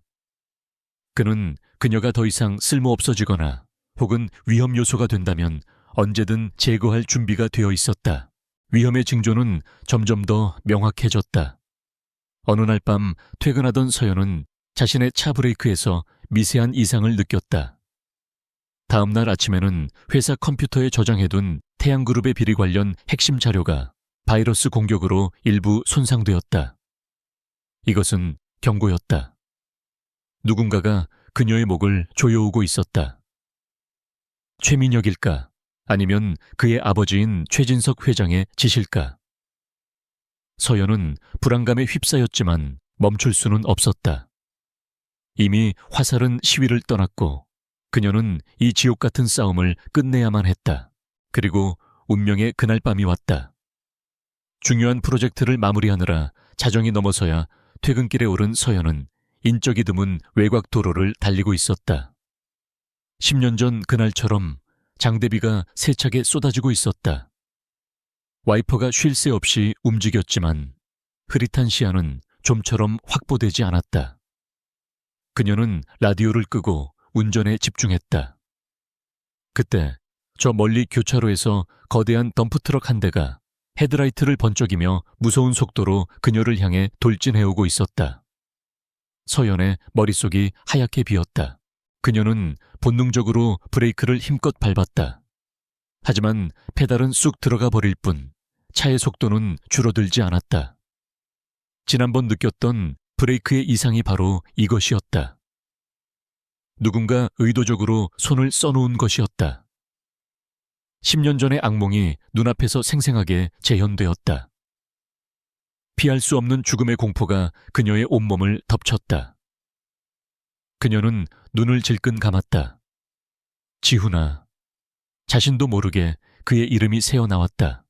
그는 그녀가 더 이상 쓸모없어지거나 혹은 위험 요소가 된다면 언제든 제거할 준비가 되어 있었다. 위험의 징조는 점점 더 명확해졌다. 어느 날 밤 퇴근하던 서연은 자신의 차 브레이크에서 미세한 이상을 느꼈다. 다음 날 아침에는 회사 컴퓨터에 저장해둔 태양그룹의 비리 관련 핵심 자료가 바이러스 공격으로 일부 손상되었다. 이것은 경고였다. 누군가가 그녀의 목을 조여오고 있었다. 최민혁일까? 아니면 그의 아버지인 최진석 회장의 짓일까? 서연은 불안감에 휩싸였지만 멈출 수는 없었다. 이미 화살은 시위를 떠났고 그녀는 이 지옥 같은 싸움을 끝내야만 했다. 그리고 운명의 그날 밤이 왔다. 중요한 프로젝트를 마무리하느라 자정이 넘어서야 퇴근길에 오른 서연은 인적이 드문 외곽 도로를 달리고 있었다. 10년 전 그날처럼 장대비가 세차게 쏟아지고 있었다. 와이퍼가 쉴 새 없이 움직였지만 흐릿한 시야는 좀처럼 확보되지 않았다. 그녀는 라디오를 끄고 운전에 집중했다. 그때 저 멀리 교차로에서 거대한 덤프트럭 한 대가 헤드라이트를 번쩍이며 무서운 속도로 그녀를 향해 돌진해오고 있었다. 서연의 머릿속이 하얗게 비었다. 그녀는 본능적으로 브레이크를 힘껏 밟았다. 하지만 페달은 쑥 들어가 버릴 뿐 차의 속도는 줄어들지 않았다. 지난번 느꼈던 브레이크의 이상이 바로 이것이었다. 누군가 의도적으로 손을 써놓은 것이었다. 10년 전의 악몽이 눈앞에서 생생하게 재현되었다. 피할 수 없는 죽음의 공포가 그녀의 온몸을 덮쳤다. 그녀는 눈을 질끈 감았다. 지훈아. 자신도 모르게 그의 이름이 새어나왔다.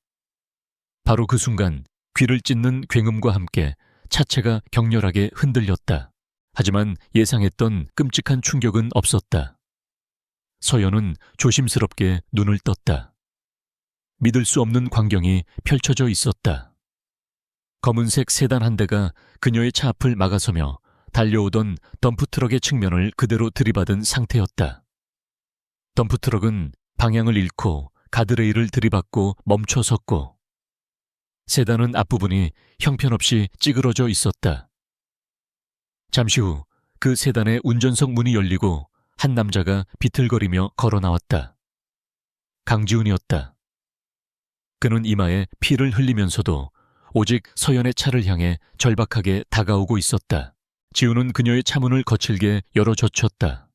바로 그 순간 귀를 찢는 굉음과 함께 차체가 격렬하게 흔들렸다. 하지만 예상했던 끔찍한 충격은 없었다. 서연은 조심스럽게 눈을 떴다. 믿을 수 없는 광경이 펼쳐져 있었다. 검은색 세단 한 대가 그녀의 차 앞을 막아서며 달려오던 덤프트럭의 측면을 그대로 들이받은 상태였다. 덤프트럭은 방향을 잃고 가드레일을 들이받고 멈춰 섰고, 세단은 앞부분이 형편없이 찌그러져 있었다. 잠시 후 그 세단의 운전석 문이 열리고 한 남자가 비틀거리며 걸어 나왔다. 강지훈이었다. 그는 이마에 피를 흘리면서도 오직 서연의 차를 향해 절박하게 다가오고 있었다. 지훈은 그녀의 차문을 거칠게 열어 젖혔다.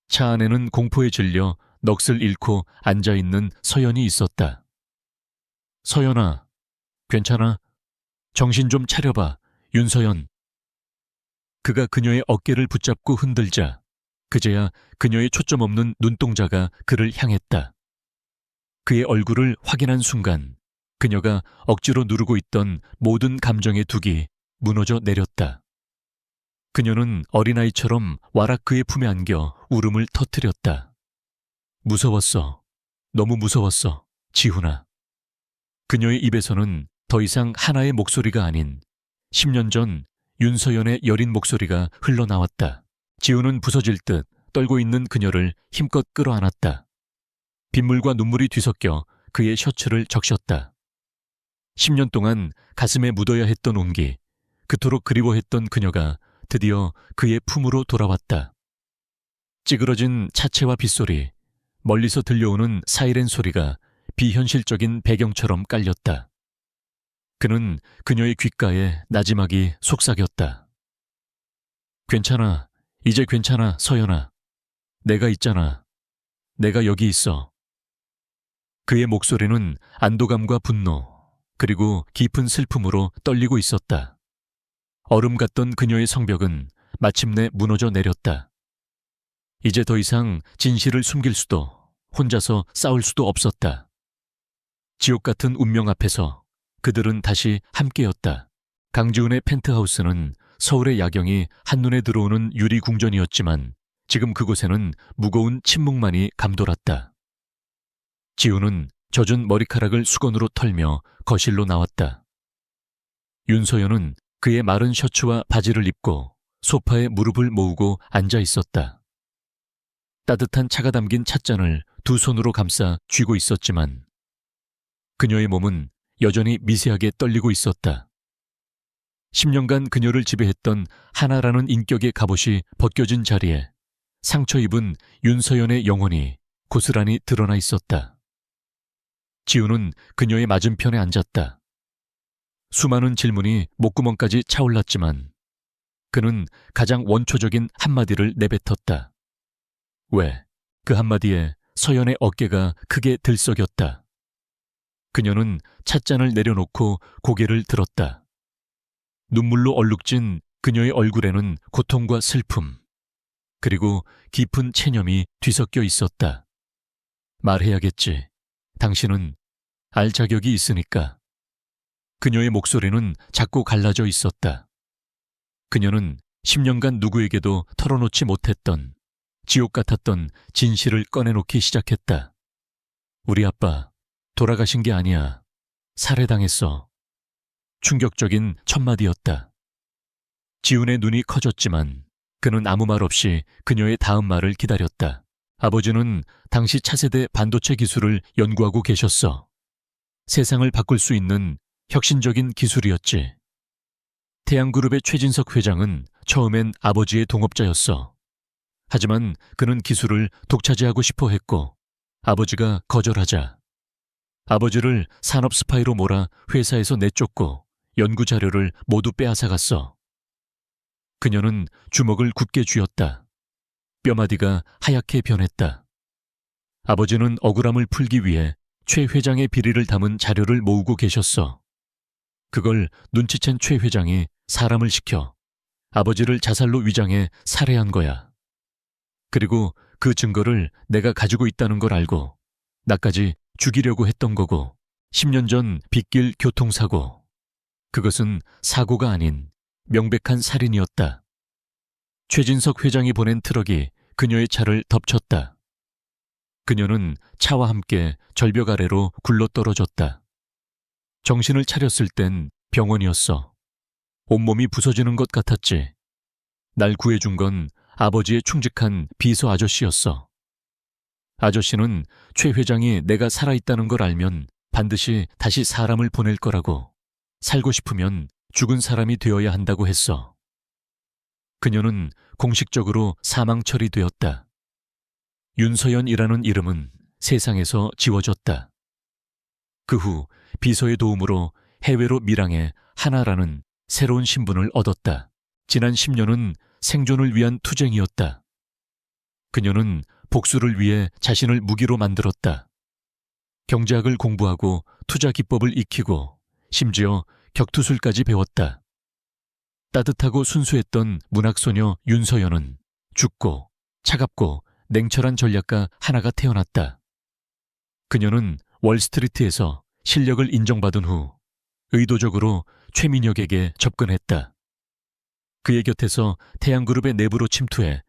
차 안에는 공포에 질려 넋을 잃고 앉아있는 서연이 있었다. 서연아, 괜찮아? 정신 좀 차려봐, 윤서연. 그가 그녀의 어깨를 붙잡고 흔들자 그제야 그녀의 초점 없는 눈동자가 그를 향했다. 그의 얼굴을 확인한 순간 그녀가 억지로 누르고 있던 모든 감정의 둑이 무너져 내렸다. 그녀는 어린아이처럼 와락 그의 품에 안겨 울음을 터뜨렸다. 무서웠어. 너무 무서웠어, 지훈아. 그녀의 입에서는 더 이상 하나의 목소리가 아닌 10년 전 윤서연의 여린 목소리가 흘러나왔다. 지훈은 부서질 듯 떨고 있는 그녀를 힘껏 끌어안았다. 빗물과 눈물이 뒤섞여 그의 셔츠를 적셨다. 10년 동안 가슴에 묻어야 했던 온기, 그토록 그리워했던 그녀가 드디어 그의 품으로 돌아왔다. 찌그러진 차체와 빗소리, 멀리서 들려오는 사이렌 소리가 비현실적인 배경처럼 깔렸다. 그는 그녀의 귓가에 나지막이 속삭였다. 괜찮아. 이제 괜찮아, 서연아. 내가 있잖아. 내가 여기 있어. 그의 목소리는 안도감과 분노, 그리고 깊은 슬픔으로 떨리고 있었다. 얼음 같던 그녀의 성벽은 마침내 무너져 내렸다. 이제 더 이상 진실을 숨길 수도, 혼자서 싸울 수도 없었다. 지옥 같은 운명 앞에서 그들은 다시 함께였다. 강지훈의 펜트하우스는 서울의 야경이 한눈에 들어오는 유리궁전이었지만 지금 그곳에는 무거운 침묵만이 감돌았다. 지훈은 젖은 머리카락을 수건으로 털며 거실로 나왔다. 윤서연은 그의 마른 셔츠와 바지를 입고 소파에 무릎을 모으고 앉아 있었다. 따뜻한 차가 담긴 찻잔을 두 손으로 감싸 쥐고 있었지만 그녀의 몸은 여전히 미세하게 떨리고 있었다. 10년간 그녀를 지배했던 하나라는 인격의 갑옷이 벗겨진 자리에 상처 입은 윤서연의 영혼이 고스란히 드러나 있었다. 지훈은 그녀의 맞은편에 앉았다. 수많은 질문이 목구멍까지 차올랐지만 그는 가장 원초적인 한마디를 내뱉었다. 왜? 그 한마디에 서연의 어깨가 크게 들썩였다. 그녀는 찻잔을 내려놓고 고개를 들었다. 눈물로 얼룩진 그녀의 얼굴에는 고통과 슬픔, 그리고 깊은 체념이 뒤섞여 있었다. 말해야겠지. 당신은 알 자격이 있으니까. 그녀의 목소리는 작고 갈라져 있었다. 그녀는 10년간 누구에게도 털어놓지 못했던, 지옥 같았던 진실을 꺼내놓기 시작했다. 우리 아빠 돌아가신 게 아니야. 살해당했어. 충격적인 첫마디였다. 지훈의 눈이 커졌지만 그는 아무 말 없이 그녀의 다음 말을 기다렸다. 아버지는 당시 차세대 반도체 기술을 연구하고 계셨어. 세상을 바꿀 수 있는 혁신적인 기술이었지. 태양그룹의 최진석 회장은 처음엔 아버지의 동업자였어. 하지만 그는 기술을 독차지하고 싶어 했고 아버지가 거절하자 아버지를 산업 스파이로 몰아 회사에서 내쫓고 연구 자료를 모두 빼앗아갔어. 그녀는 주먹을 굳게 쥐었다. 뼈마디가 하얗게 변했다. 아버지는 억울함을 풀기 위해 최 회장의 비리를 담은 자료를 모으고 계셨어. 그걸 눈치챈 최 회장이 사람을 시켜 아버지를 자살로 위장해 살해한 거야. 그리고 그 증거를 내가 가지고 있다는 걸 알고 나까지 죽이려고 했던 거고, 10년 전 빗길 교통사고. 그것은 사고가 아닌 명백한 살인이었다. 최진석 회장이 보낸 트럭이 그녀의 차를 덮쳤다. 그녀는 차와 함께 절벽 아래로 굴러떨어졌다. 정신을 차렸을 땐 병원이었어. 온몸이 부서지는 것 같았지. 날 구해준 건 아버지의 충직한 비서 아저씨였어. 아저씨는 최 회장이 내가 살아있다는 걸 알면 반드시 다시 사람을 보낼 거라고, 살고 싶으면 죽은 사람이 되어야 한다고 했어. 그녀는 공식적으로 사망 처리되었다. 윤서연이라는 이름은 세상에서 지워졌다. 그 후 비서의 도움으로 해외로 밀항해 하나라는 새로운 신분을 얻었다. 지난 10년은 생존을 위한 투쟁이었다. 그녀는 복수를 위해 자신을 무기로 만들었다. 경제학을 공부하고 투자 기법을 익히고 심지어 격투술까지 배웠다. 따뜻하고 순수했던 문학소녀 윤서연은 죽고 차갑고 냉철한 전략가 하나가 태어났다. 그녀는 월스트리트에서 실력을 인정받은 후 의도적으로 최민혁에게 접근했다. 그의 곁에서 태양그룹의 내부로 침투해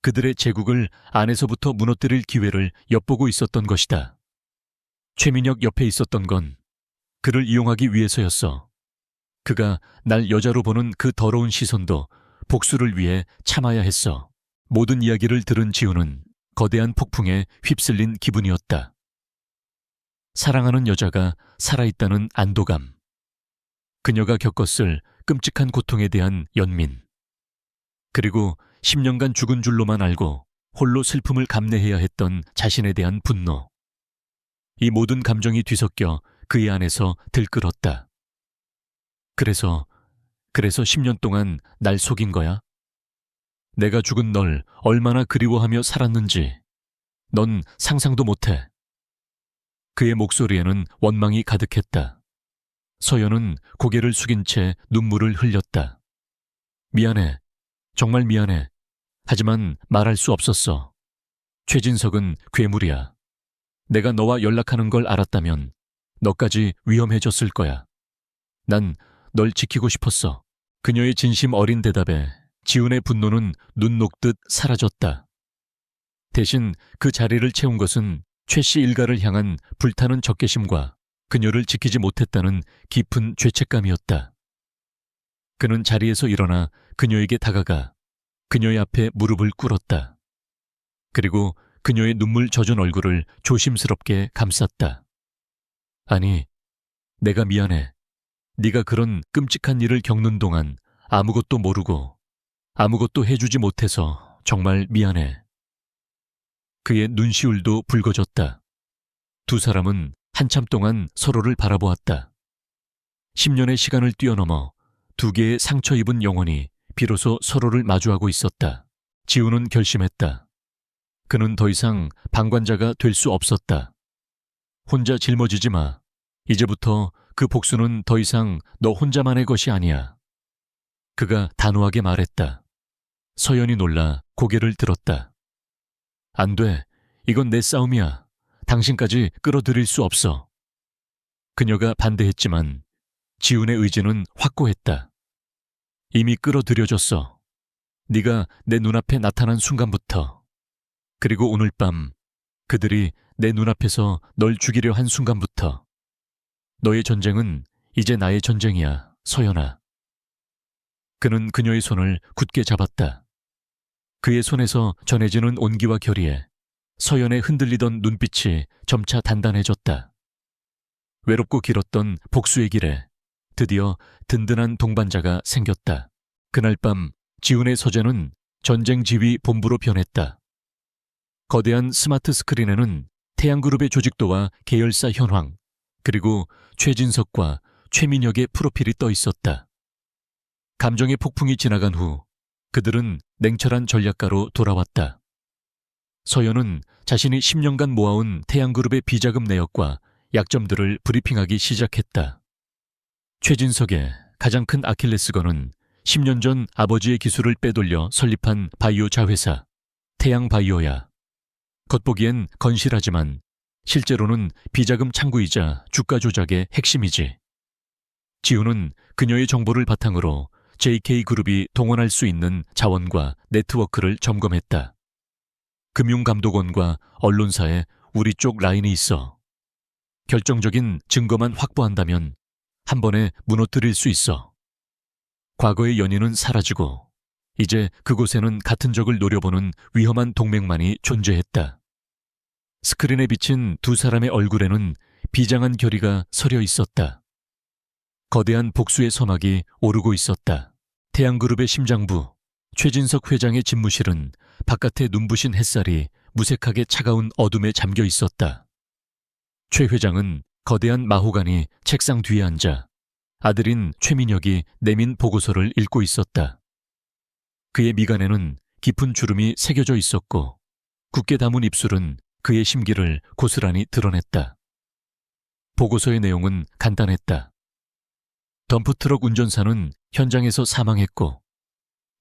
그들의 제국을 안에서부터 무너뜨릴 기회를 엿보고 있었던 것이다. 최민혁 옆에 있었던 건 그를 이용하기 위해서였어. 그가 날 여자로 보는 그 더러운 시선도 복수를 위해 참아야 했어. 모든 이야기를 들은 지우는 거대한 폭풍에 휩쓸린 기분이었다. 사랑하는 여자가 살아있다는 안도감. 그녀가 겪었을 끔찍한 고통에 대한 연민. 그리고 10년간 죽은 줄로만 알고 홀로 슬픔을 감내해야 했던 자신에 대한 분노. 이 모든 감정이 뒤섞여 그의 안에서 들끓었다. 그래서 10년 동안 날 속인 거야? 내가 죽은 널 얼마나 그리워하며 살았는지 넌 상상도 못해. 그의 목소리에는 원망이 가득했다. 서연은 고개를 숙인 채 눈물을 흘렸다. 미안해. 정말 미안해. 하지만 말할 수 없었어. 최진석은 괴물이야. 내가 너와 연락하는 걸 알았다면 너까지 위험해졌을 거야. 난 널 지키고 싶었어. 그녀의 진심 어린 대답에 지훈의 분노는 눈 녹듯 사라졌다. 대신 그 자리를 채운 것은 최 씨 일가를 향한 불타는 적개심과 그녀를 지키지 못했다는 깊은 죄책감이었다. 그는 자리에서 일어나 그녀에게 다가가 그녀의 앞에 무릎을 꿇었다. 그리고 그녀의 눈물 젖은 얼굴을 조심스럽게 감쌌다. 아니, 내가 미안해. 네가 그런 끔찍한 일을 겪는 동안 아무것도 모르고 아무것도 해주지 못해서 정말 미안해. 그의 눈시울도 붉어졌다. 두 사람은 한참 동안 서로를 바라보았다. 10년의 시간을 뛰어넘어 두 개의 상처 입은 영혼이 비로소 서로를 마주하고 있었다. 지우는 결심했다. 그는 더 이상 방관자가 될 수 없었다. 혼자 짊어지지 마. 이제부터 그 복수는 더 이상 너 혼자만의 것이 아니야. 그가 단호하게 말했다. 서연이 놀라 고개를 들었다. 안 돼. 이건 내 싸움이야. 당신까지 끌어들일 수 없어. 그녀가 반대했지만 지훈의 의지는 확고했다. 이미 끌어들여졌어. 네가 내 눈앞에 나타난 순간부터. 그리고 오늘 밤 그들이 내 눈앞에서 널 죽이려 한 순간부터. 너의 전쟁은 이제 나의 전쟁이야, 서연아. 그는 그녀의 손을 굳게 잡았다. 그의 손에서 전해지는 온기와 결의에 서연의 흔들리던 눈빛이 점차 단단해졌다. 외롭고 길었던 복수의 길에 드디어 든든한 동반자가 생겼다. 그날 밤 지훈의 서재는 전쟁 지휘 본부로 변했다. 거대한 스마트 스크린에는 태양그룹의 조직도와 계열사 현황, 그리고 최진석과 최민혁의 프로필이 떠 있었다. 감정의 폭풍이 지나간 후 그들은 냉철한 전략가로 돌아왔다. 서연은 자신이 10년간 모아온 태양그룹의 비자금 내역과 약점들을 브리핑하기 시작했다. 최진석의 가장 큰 아킬레스건은 10년 전 아버지의 기술을 빼돌려 설립한 바이오 자회사 태양바이오야. 겉보기엔 건실하지만 실제로는 비자금 창구이자 주가 조작의 핵심이지. 지우는 그녀의 정보를 바탕으로 JK그룹이 동원할 수 있는 자원과 네트워크를 점검했다. 금융감독원과 언론사에 우리 쪽 라인이 있어. 결정적인 증거만 확보한다면 한 번에 무너뜨릴 수 있어. 과거의 연인은 사라지고 이제 그곳에는 같은 적을 노려보는 위험한 동맹만이 존재했다. 스크린에 비친 두 사람의 얼굴에는 비장한 결의가 서려 있었다. 거대한 복수의 서막이 오르고 있었다. 태양그룹의 심장부, 최진석 회장의 집무실은 바깥의 눈부신 햇살이 무색하게 차가운 어둠에 잠겨 있었다. 최 회장은 거대한 마호가니 책상 뒤에 앉아 아들인 최민혁이 내민 보고서를 읽고 있었다. 그의 미간에는 깊은 주름이 새겨져 있었고 굳게 담은 입술은 그의 심기를 고스란히 드러냈다. 보고서의 내용은 간단했다. 덤프트럭 운전사는 현장에서 사망했고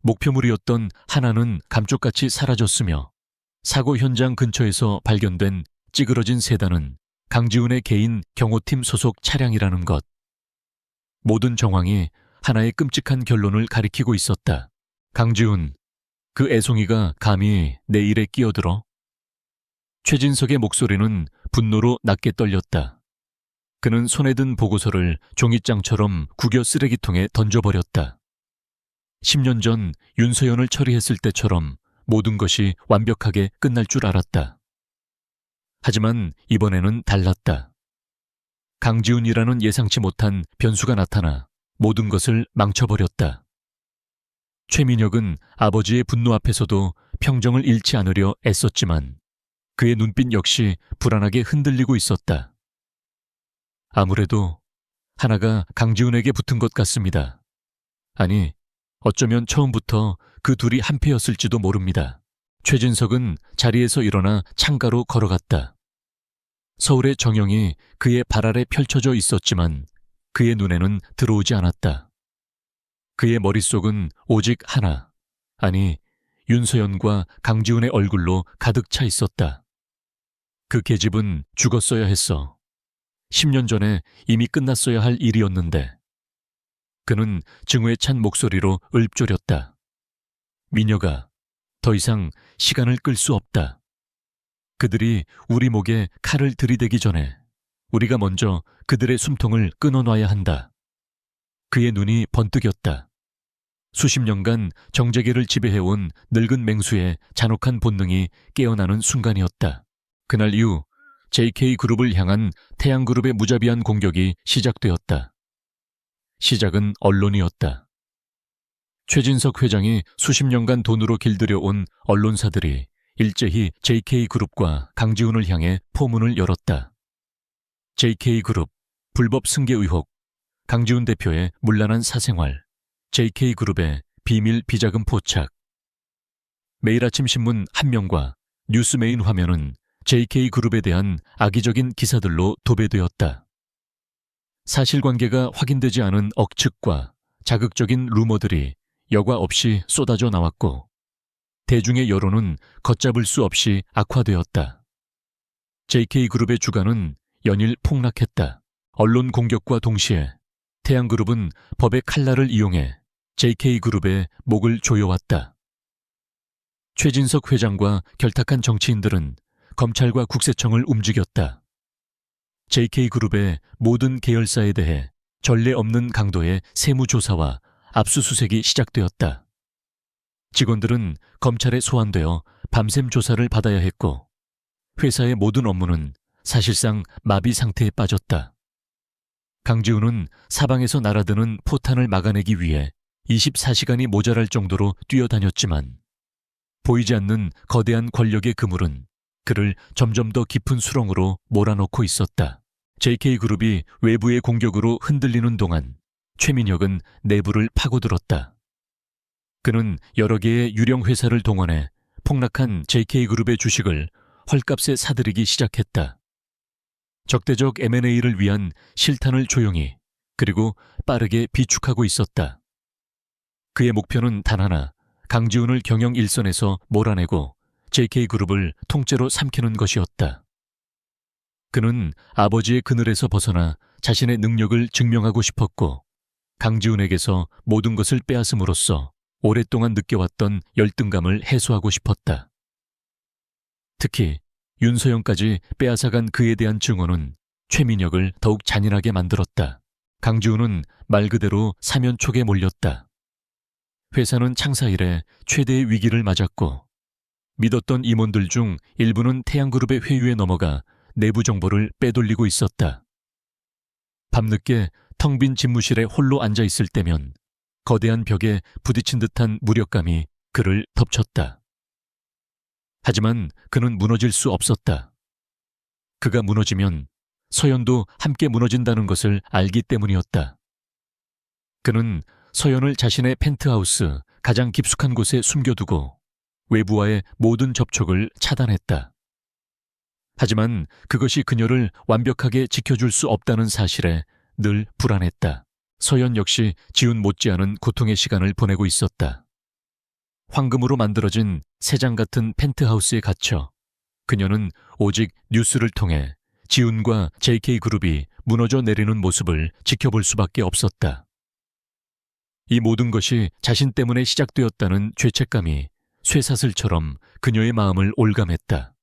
목표물이었던 하나는 감쪽같이 사라졌으며 사고 현장 근처에서 발견된 찌그러진 세단은 강지훈의 개인 경호팀 소속 차량이라는 것. 모든 정황이 하나의 끔찍한 결론을 가리키고 있었다. 강지훈, 그 애송이가 감히 내 일에 끼어들어? 최진석의 목소리는 분노로 낮게 떨렸다. 그는 손에 든 보고서를 종이장처럼 구겨 쓰레기통에 던져버렸다. 10년 전 윤서연을 처리했을 때처럼 모든 것이 완벽하게 끝날 줄 알았다. 하지만 이번에는 달랐다. 강지훈이라는 예상치 못한 변수가 나타나 모든 것을 망쳐버렸다. 최민혁은 아버지의 분노 앞에서도 평정을 잃지 않으려 애썼지만 그의 눈빛 역시 불안하게 흔들리고 있었다. 아무래도 하나가 강지훈에게 붙은 것 같습니다. 아니, 어쩌면 처음부터 그 둘이 한패였을지도 모릅니다. 최진석은 자리에서 일어나 창가로 걸어갔다. 서울의 정영이 그의 발 아래 펼쳐져 있었지만 그의 눈에는 들어오지 않았다. 그의 머릿속은 오직 하나, 아니 윤서연과 강지훈의 얼굴로 가득 차 있었다. 그 계집은 죽었어야 했어. 10년 전에 이미 끝났어야 할 일이었는데. 그는 증오에 찬 목소리로 읊조렸다. 미녀가 더 이상 시간을 끌 수 없다. 그들이 우리 목에 칼을 들이대기 전에 우리가 먼저 그들의 숨통을 끊어놔야 한다. 그의 눈이 번뜩였다. 수십 년간 정재계를 지배해온 늙은 맹수의 잔혹한 본능이 깨어나는 순간이었다. 그날 이후 JK그룹을 향한 태양그룹의 무자비한 공격이 시작되었다. 시작은 언론이었다. 최진석 회장이 수십 년간 돈으로 길들여온 언론사들이 일제히 JK그룹과 강지훈을 향해 포문을 열었다. JK그룹 불법 승계 의혹, 강지훈 대표의 문란한 사생활, JK그룹의 비밀 비자금 포착. 매일 아침 신문 한 면과 뉴스 메인 화면은 JK그룹에 대한 악의적인 기사들로 도배되었다. 사실관계가 확인되지 않은 억측과 자극적인 루머들이 여과 없이 쏟아져 나왔고 대중의 여론은 걷잡을 수 없이 악화되었다. JK그룹의 주가는 연일 폭락했다. 언론 공격과 동시에 태양그룹은 법의 칼날을 이용해 JK그룹의 목을 조여왔다. 최진석 회장과 결탁한 정치인들은 검찰과 국세청을 움직였다. JK그룹의 모든 계열사에 대해 전례 없는 강도의 세무조사와 압수수색이 시작되었다. 직원들은 검찰에 소환되어 밤샘 조사를 받아야 했고 회사의 모든 업무는 사실상 마비 상태에 빠졌다. 강지훈은 사방에서 날아드는 포탄을 막아내기 위해 24시간이 모자랄 정도로 뛰어다녔지만 보이지 않는 거대한 권력의 그물은 그를 점점 더 깊은 수렁으로 몰아넣고 있었다. JK그룹이 외부의 공격으로 흔들리는 동안 최민혁은 내부를 파고들었다. 그는 여러 개의 유령 회사를 동원해 폭락한 JK그룹의 주식을 헐값에 사들이기 시작했다. 적대적 M&A를 위한 실탄을 조용히 그리고 빠르게 비축하고 있었다. 그의 목표는 단 하나, 강지훈을 경영 일선에서 몰아내고 JK그룹을 통째로 삼키는 것이었다. 그는 아버지의 그늘에서 벗어나 자신의 능력을 증명하고 싶었고 강지훈에게서 모든 것을 빼앗음으로써 오랫동안 느껴왔던 열등감을 해소하고 싶었다. 특히 윤서영까지 빼앗아간 그에 대한 증오는 최민혁을 더욱 잔인하게 만들었다. 강지훈은 말 그대로 사면촉에 몰렸다. 회사는 창사 이래 최대의 위기를 맞았고 믿었던 임원들 중 일부는 태양그룹의 회유에 넘어가 내부 정보를 빼돌리고 있었다. 밤늦게 텅 빈 집무실에 홀로 앉아 있을 때면 거대한 벽에 부딪힌 듯한 무력감이 그를 덮쳤다. 하지만 그는 무너질 수 없었다. 그가 무너지면 서연도 함께 무너진다는 것을 알기 때문이었다. 그는 서연을 자신의 펜트하우스 가장 깊숙한 곳에 숨겨두고 외부와의 모든 접촉을 차단했다. 하지만 그것이 그녀를 완벽하게 지켜줄 수 없다는 사실에 늘 불안했다. 서연 역시 지훈 못지않은 고통의 시간을 보내고 있었다. 황금으로 만들어진 새장 같은 펜트하우스에 갇혀 그녀는 오직 뉴스를 통해 지훈과 JK그룹이 무너져 내리는 모습을 지켜볼 수밖에 없었다. 이 모든 것이 자신 때문에 시작되었다는 죄책감이 쇠사슬처럼 그녀의 마음을 올감했다.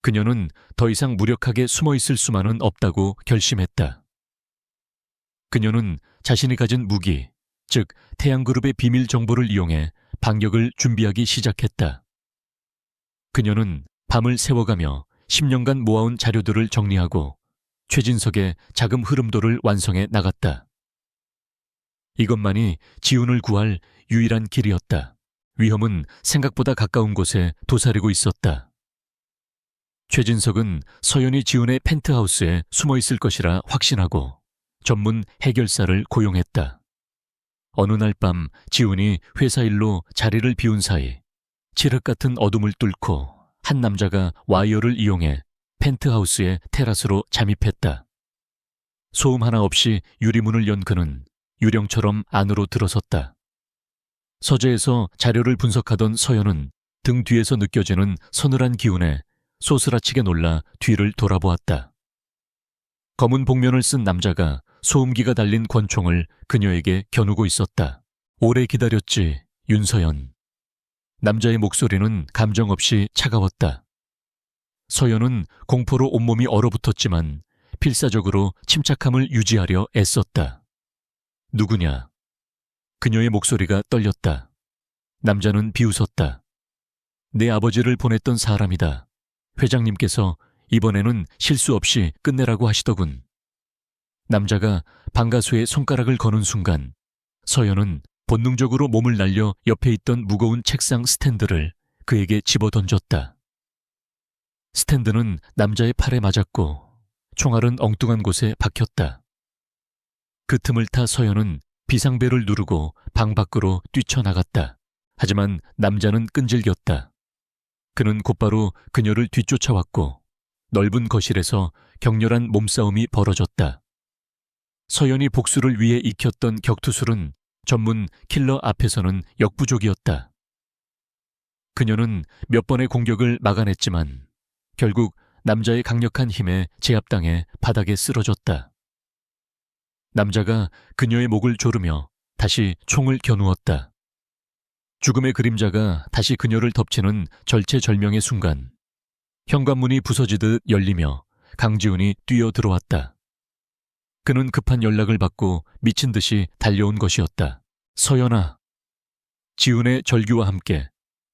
그녀는 더 이상 무력하게 숨어 있을 수만은 없다고 결심했다. 그녀는 자신이 가진 무기, 즉 태양그룹의 비밀 정보를 이용해 반격을 준비하기 시작했다. 그녀는 밤을 새워가며 10년간 모아온 자료들을 정리하고 최진석의 자금 흐름도를 완성해 나갔다. 이것만이 지훈을 구할 유일한 길이었다. 위험은 생각보다 가까운 곳에 도사리고 있었다. 최진석은 서연이 지훈의 펜트하우스에 숨어 있을 것이라 확신하고 전문 해결사를 고용했다. 어느 날 밤 지훈이 회사 일로 자리를 비운 사이 칠흑 같은 어둠을 뚫고 한 남자가 와이어를 이용해 펜트하우스의 테라스로 잠입했다. 소음 하나 없이 유리문을 연 그는 유령처럼 안으로 들어섰다. 서재에서 자료를 분석하던 서연은 등 뒤에서 느껴지는 서늘한 기운에 소스라치게 놀라 뒤를 돌아보았다. 검은 복면을 쓴 남자가 소음기가 달린 권총을 그녀에게 겨누고 있었다. 오래 기다렸지, 윤서연. 남자의 목소리는 감정 없이 차가웠다. 서연은 공포로 온몸이 얼어붙었지만 필사적으로 침착함을 유지하려 애썼다. 누구냐? 그녀의 목소리가 떨렸다. 남자는 비웃었다. 내 아버지를 보냈던 사람이다. 회장님께서 이번에는 실수 없이 끝내라고 하시더군. 남자가 방가수에 손가락을 거는 순간 서연은 본능적으로 몸을 날려 옆에 있던 무거운 책상 스탠드를 그에게 집어던졌다. 스탠드는 남자의 팔에 맞았고 총알은 엉뚱한 곳에 박혔다. 그 틈을 타 서연은 비상벨을 누르고 방 밖으로 뛰쳐나갔다. 하지만 남자는 끈질겼다. 그는 곧바로 그녀를 뒤쫓아왔고 넓은 거실에서 격렬한 몸싸움이 벌어졌다. 서연이 복수를 위해 익혔던 격투술은 전문 킬러 앞에서는 역부족이었다. 그녀는 몇 번의 공격을 막아냈지만 결국 남자의 강력한 힘에 제압당해 바닥에 쓰러졌다. 남자가 그녀의 목을 조르며 다시 총을 겨누었다. 죽음의 그림자가 다시 그녀를 덮치는 절체절명의 순간 현관문이 부서지듯 열리며 강지훈이 뛰어 들어왔다. 그는 급한 연락을 받고 미친 듯이 달려온 것이었다. 서연아. 지훈의 절규와 함께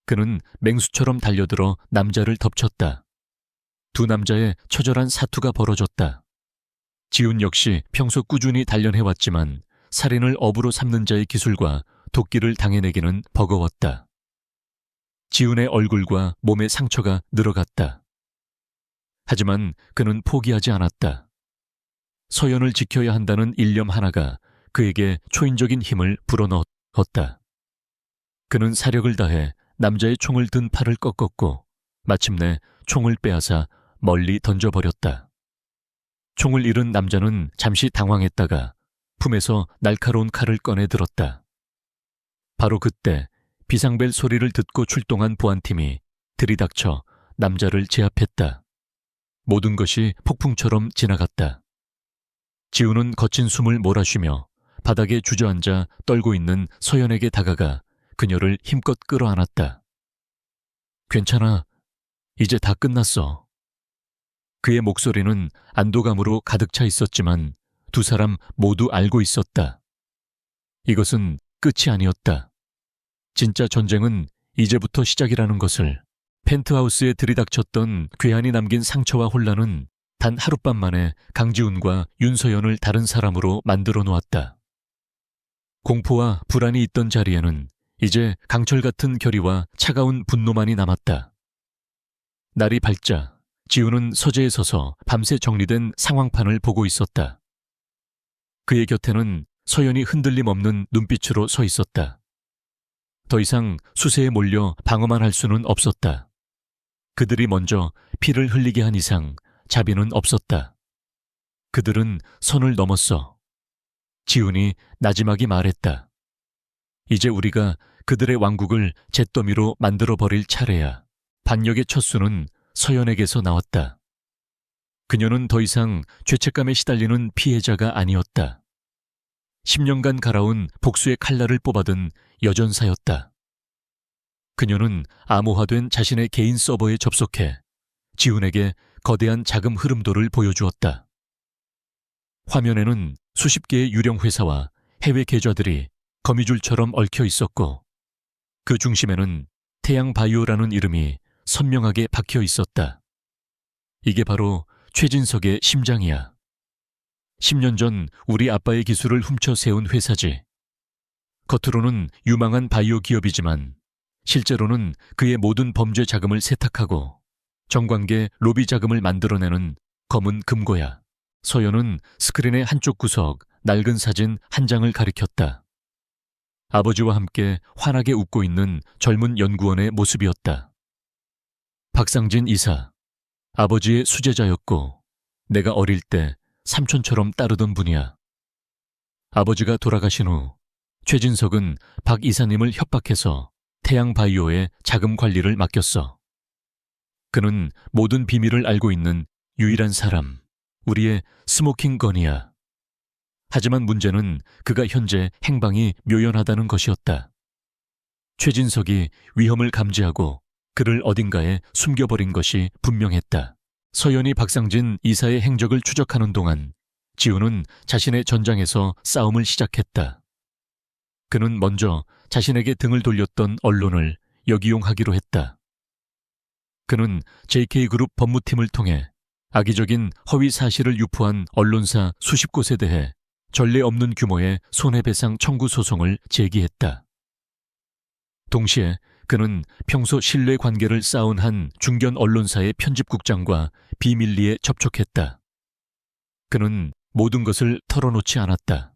그는 맹수처럼 달려들어 남자를 덮쳤다. 두 남자의 처절한 사투가 벌어졌다. 지훈 역시 평소 꾸준히 단련해왔지만 살인을 업으로 삼는 자의 기술과 도끼를 당해내기는 버거웠다. 지훈의 얼굴과 몸에 상처가 늘어갔다. 하지만 그는 포기하지 않았다. 서연을 지켜야 한다는 일념 하나가 그에게 초인적인 힘을 불어넣었다. 그는 사력을 다해 남자의 총을 든 팔을 꺾었고 마침내 총을 빼앗아 멀리 던져버렸다. 총을 잃은 남자는 잠시 당황했다가 품에서 날카로운 칼을 꺼내 들었다. 바로 그때 비상벨 소리를 듣고 출동한 보안팀이 들이닥쳐 남자를 제압했다. 모든 것이 폭풍처럼 지나갔다. 지우는 거친 숨을 몰아쉬며 바닥에 주저앉아 떨고 있는 서연에게 다가가 그녀를 힘껏 끌어안았다. 괜찮아. 이제 다 끝났어. 그의 목소리는 안도감으로 가득 차 있었지만 두 사람 모두 알고 있었다. 이것은 끝이 아니었다. 진짜 전쟁은 이제부터 시작이라는 것을. 펜트하우스에 들이닥쳤던 괴한이 남긴 상처와 혼란은 단 하룻밤 만에 강지훈과 윤서연을 다른 사람으로 만들어 놓았다. 공포와 불안이 있던 자리에는 이제 강철 같은 결의와 차가운 분노만이 남았다. 날이 밝자 지훈은 서재에 서서 밤새 정리된 상황판을 보고 있었다. 그의 곁에는 서연이 흔들림 없는 눈빛으로 서 있었다. 더 이상 수세에 몰려 방어만 할 수는 없었다. 그들이 먼저 피를 흘리게 한 이상 자비는 없었다. 그들은 선을 넘었어. 지훈이 나지막이 말했다. 이제 우리가 그들의 왕국을 잿더미로 만들어버릴 차례야. 반역의 첫 수는 서연에게서 나왔다. 그녀는 더 이상 죄책감에 시달리는 피해자가 아니었다. 10년간 갈아온 복수의 칼날을 뽑아든 여전사였다. 그녀는 암호화된 자신의 개인 서버에 접속해 지훈에게 거대한 자금 흐름도를 보여주었다. 화면에는 수십 개의 유령 회사와 해외 계좌들이 거미줄처럼 얽혀 있었고 그 중심에는 태양바이오라는 이름이 선명하게 박혀 있었다. 이게 바로 최진석의 심장이야. 10년 전 우리 아빠의 기술을 훔쳐 세운 회사지. 겉으로는 유망한 바이오 기업이지만 실제로는 그의 모든 범죄 자금을 세탁하고 정관계 로비 자금을 만들어내는 검은 금고야. 서연은 스크린의 한쪽 구석 낡은 사진 한 장을 가리켰다. 아버지와 함께 환하게 웃고 있는 젊은 연구원의 모습이었다. 박상진 이사, 아버지의 수제자였고 내가 어릴 때 삼촌처럼 따르던 분이야. 아버지가 돌아가신 후 최진석은 박 이사님을 협박해서 태양바이오의 자금 관리를 맡겼어. 그는 모든 비밀을 알고 있는 유일한 사람, 우리의 스모킹 건이야. 하지만 문제는 그가 현재 행방이 묘연하다는 것이었다. 최진석이 위험을 감지하고 그를 어딘가에 숨겨버린 것이 분명했다. 서연이 박상진 이사의 행적을 추적하는 동안 지훈은 자신의 전장에서 싸움을 시작했다. 그는 먼저 자신에게 등을 돌렸던 언론을 역이용하기로 했다. 그는 JK그룹 법무팀을 통해 악의적인 허위 사실을 유포한 언론사 수십 곳에 대해 전례 없는 규모의 손해배상 청구 소송을 제기했다. 동시에 그는 평소 신뢰 관계를 쌓은 한 중견 언론사의 편집국장과 비밀리에 접촉했다. 그는 모든 것을 털어놓지 않았다.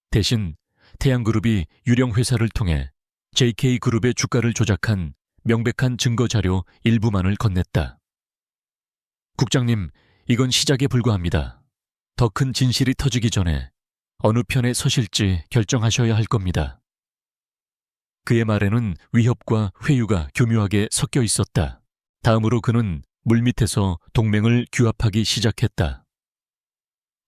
대신 태양그룹이 유령회사를 통해 JK그룹의 주가를 조작한 명백한 증거자료 일부만을 건넸다. 국장님, 이건 시작에 불과합니다. 더 큰 진실이 터지기 전에 어느 편에 서실지 결정하셔야 할 겁니다. 그의 말에는 위협과 회유가 교묘하게 섞여 있었다. 다음으로 그는 물밑에서 동맹을 규합하기 시작했다.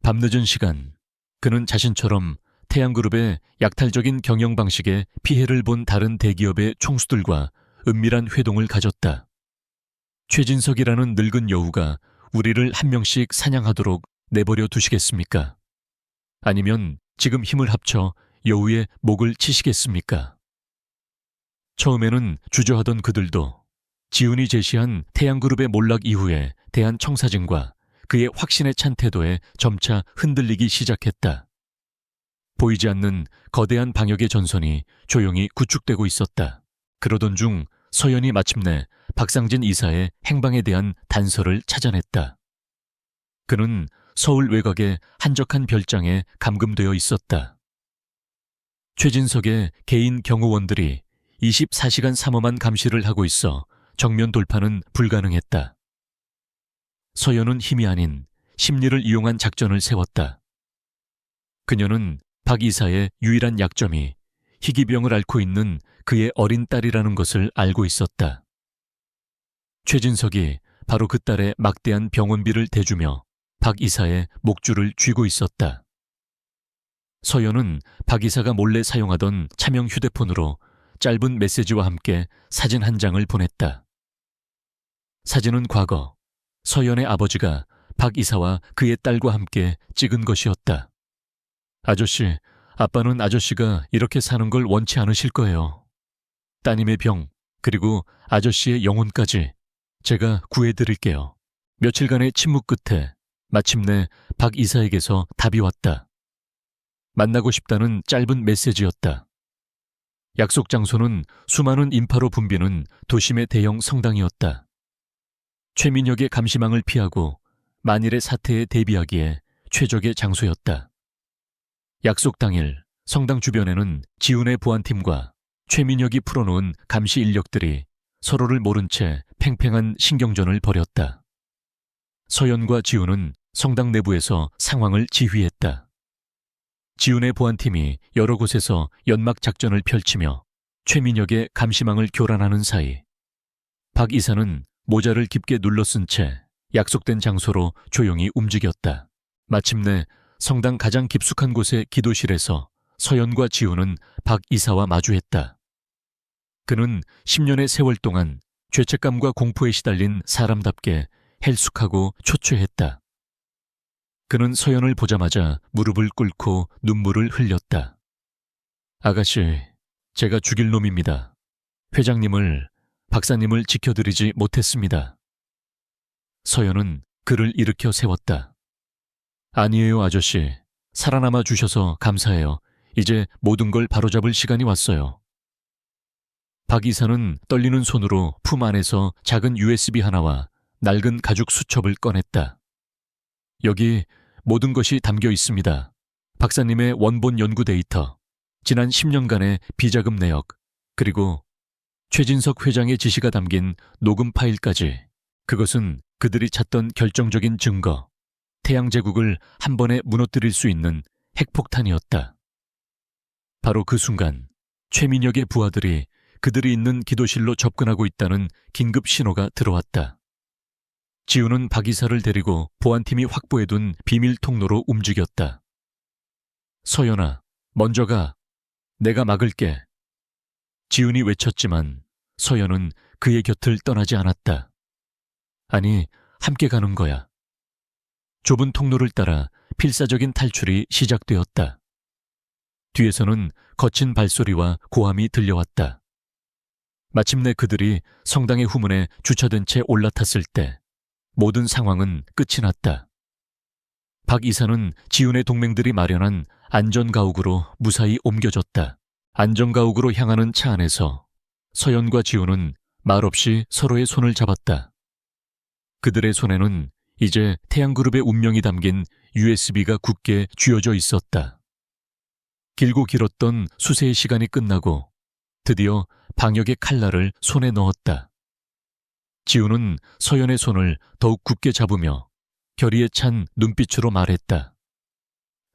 밤늦은 시간, 그는 자신처럼 태양그룹의 약탈적인 경영 방식에 피해를 본 다른 대기업의 총수들과 은밀한 회동을 가졌다. 최진석이라는 늙은 여우가 우리를 한 명씩 사냥하도록 내버려 두시겠습니까? 아니면 지금 힘을 합쳐 여우의 목을 치시겠습니까? 처음에는 주저하던 그들도 지훈이 제시한 태양그룹의 몰락 이후에 대한 청사진과 그의 확신에 찬 태도에 점차 흔들리기 시작했다. 보이지 않는 거대한 방역의 전선이 조용히 구축되고 있었다. 그러던 중 서연이 마침내 박상진 이사의 행방에 대한 단서를 찾아냈다. 그는 서울 외곽의 한적한 별장에 감금되어 있었다. 최진석의 개인 경호원들이 24시간 삼엄한 감시를 하고 있어 정면 돌파는 불가능했다. 서연은 힘이 아닌 심리를 이용한 작전을 세웠다. 그녀는 박 이사의 유일한 약점이 희귀병을 앓고 있는 그의 어린 딸이라는 것을 알고 있었다. 최진석이 바로 그 딸의 막대한 병원비를 대주며 박 이사의 목줄을 쥐고 있었다. 서연은 박 이사가 몰래 사용하던 차명 휴대폰으로 짧은 메시지와 함께 사진 한 장을 보냈다. 사진은 과거 서연의 아버지가 박 이사와 그의 딸과 함께 찍은 것이었다. 아저씨, 아빠는 아저씨가 이렇게 사는 걸 원치 않으실 거예요. 따님의 병, 그리고 아저씨의 영혼까지 제가 구해드릴게요. 며칠간의 침묵 끝에 마침내 박 이사에게서 답이 왔다. 만나고 싶다는 짧은 메시지였다. 약속 장소는 수많은 인파로 붐비는 도심의 대형 성당이었다. 최민혁의 감시망을 피하고 만일의 사태에 대비하기에 최적의 장소였다. 약속 당일 성당 주변에는 지훈의 보안팀과 최민혁이 풀어놓은 감시 인력들이 서로를 모른 채 팽팽한 신경전을 벌였다. 서연과 지훈은 성당 내부에서 상황을 지휘했다. 지훈의 보안팀이 여러 곳에서 연막 작전을 펼치며 최민혁의 감시망을 교란하는 사이 박 이사는 모자를 깊게 눌러쓴 채 약속된 장소로 조용히 움직였다. 마침내 성당 가장 깊숙한 곳의 기도실에서 서연과 지훈은 박 이사와 마주했다. 그는 10년의 세월 동안 죄책감과 공포에 시달린 사람답게 헬쑥하고 초췌했다. 그는 서연을 보자마자 무릎을 꿇고 눈물을 흘렸다. 아가씨, 제가 죽일 놈입니다. 회장님을, 박사님을 지켜드리지 못했습니다. 서연은 그를 일으켜 세웠다. 아니에요, 아저씨. 살아남아 주셔서 감사해요. 이제 모든 걸 바로잡을 시간이 왔어요. 박 이사는 떨리는 손으로 품 안에서 작은 USB 하나와 낡은 가죽 수첩을 꺼냈다. 여기 모든 것이 담겨 있습니다. 박사님의 원본 연구 데이터, 지난 10년간의 비자금 내역, 그리고 최진석 회장의 지시가 담긴 녹음 파일까지. 그것은 그들이 찾던 결정적인 증거, 태양제국을 한 번에 무너뜨릴 수 있는 핵폭탄이었다. 바로 그 순간 최민혁의 부하들이 그들이 있는 기도실로 접근하고 있다는 긴급 신호가 들어왔다. 지훈은 박 이사를 데리고 보안팀이 확보해둔 비밀 통로로 움직였다. 서연아, 먼저 가. 내가 막을게. 지훈이 외쳤지만 서연은 그의 곁을 떠나지 않았다. 아니, 함께 가는 거야. 좁은 통로를 따라 필사적인 탈출이 시작되었다. 뒤에서는 거친 발소리와 고함이 들려왔다. 마침내 그들이 성당의 후문에 주차된 채 올라탔을 때 모든 상황은 끝이 났다. 박 이사는 지훈의 동맹들이 마련한 안전가옥으로 무사히 옮겨졌다. 안전가옥으로 향하는 차 안에서 서연과 지훈은 말없이 서로의 손을 잡았다. 그들의 손에는 이제 태양그룹의 운명이 담긴 USB가 굳게 쥐어져 있었다. 길고 길었던 수세의 시간이 끝나고 드디어 방역의 칼날을 손에 넣었다. 지훈은 서연의 손을 더욱 굳게 잡으며 결의에 찬 눈빛으로 말했다.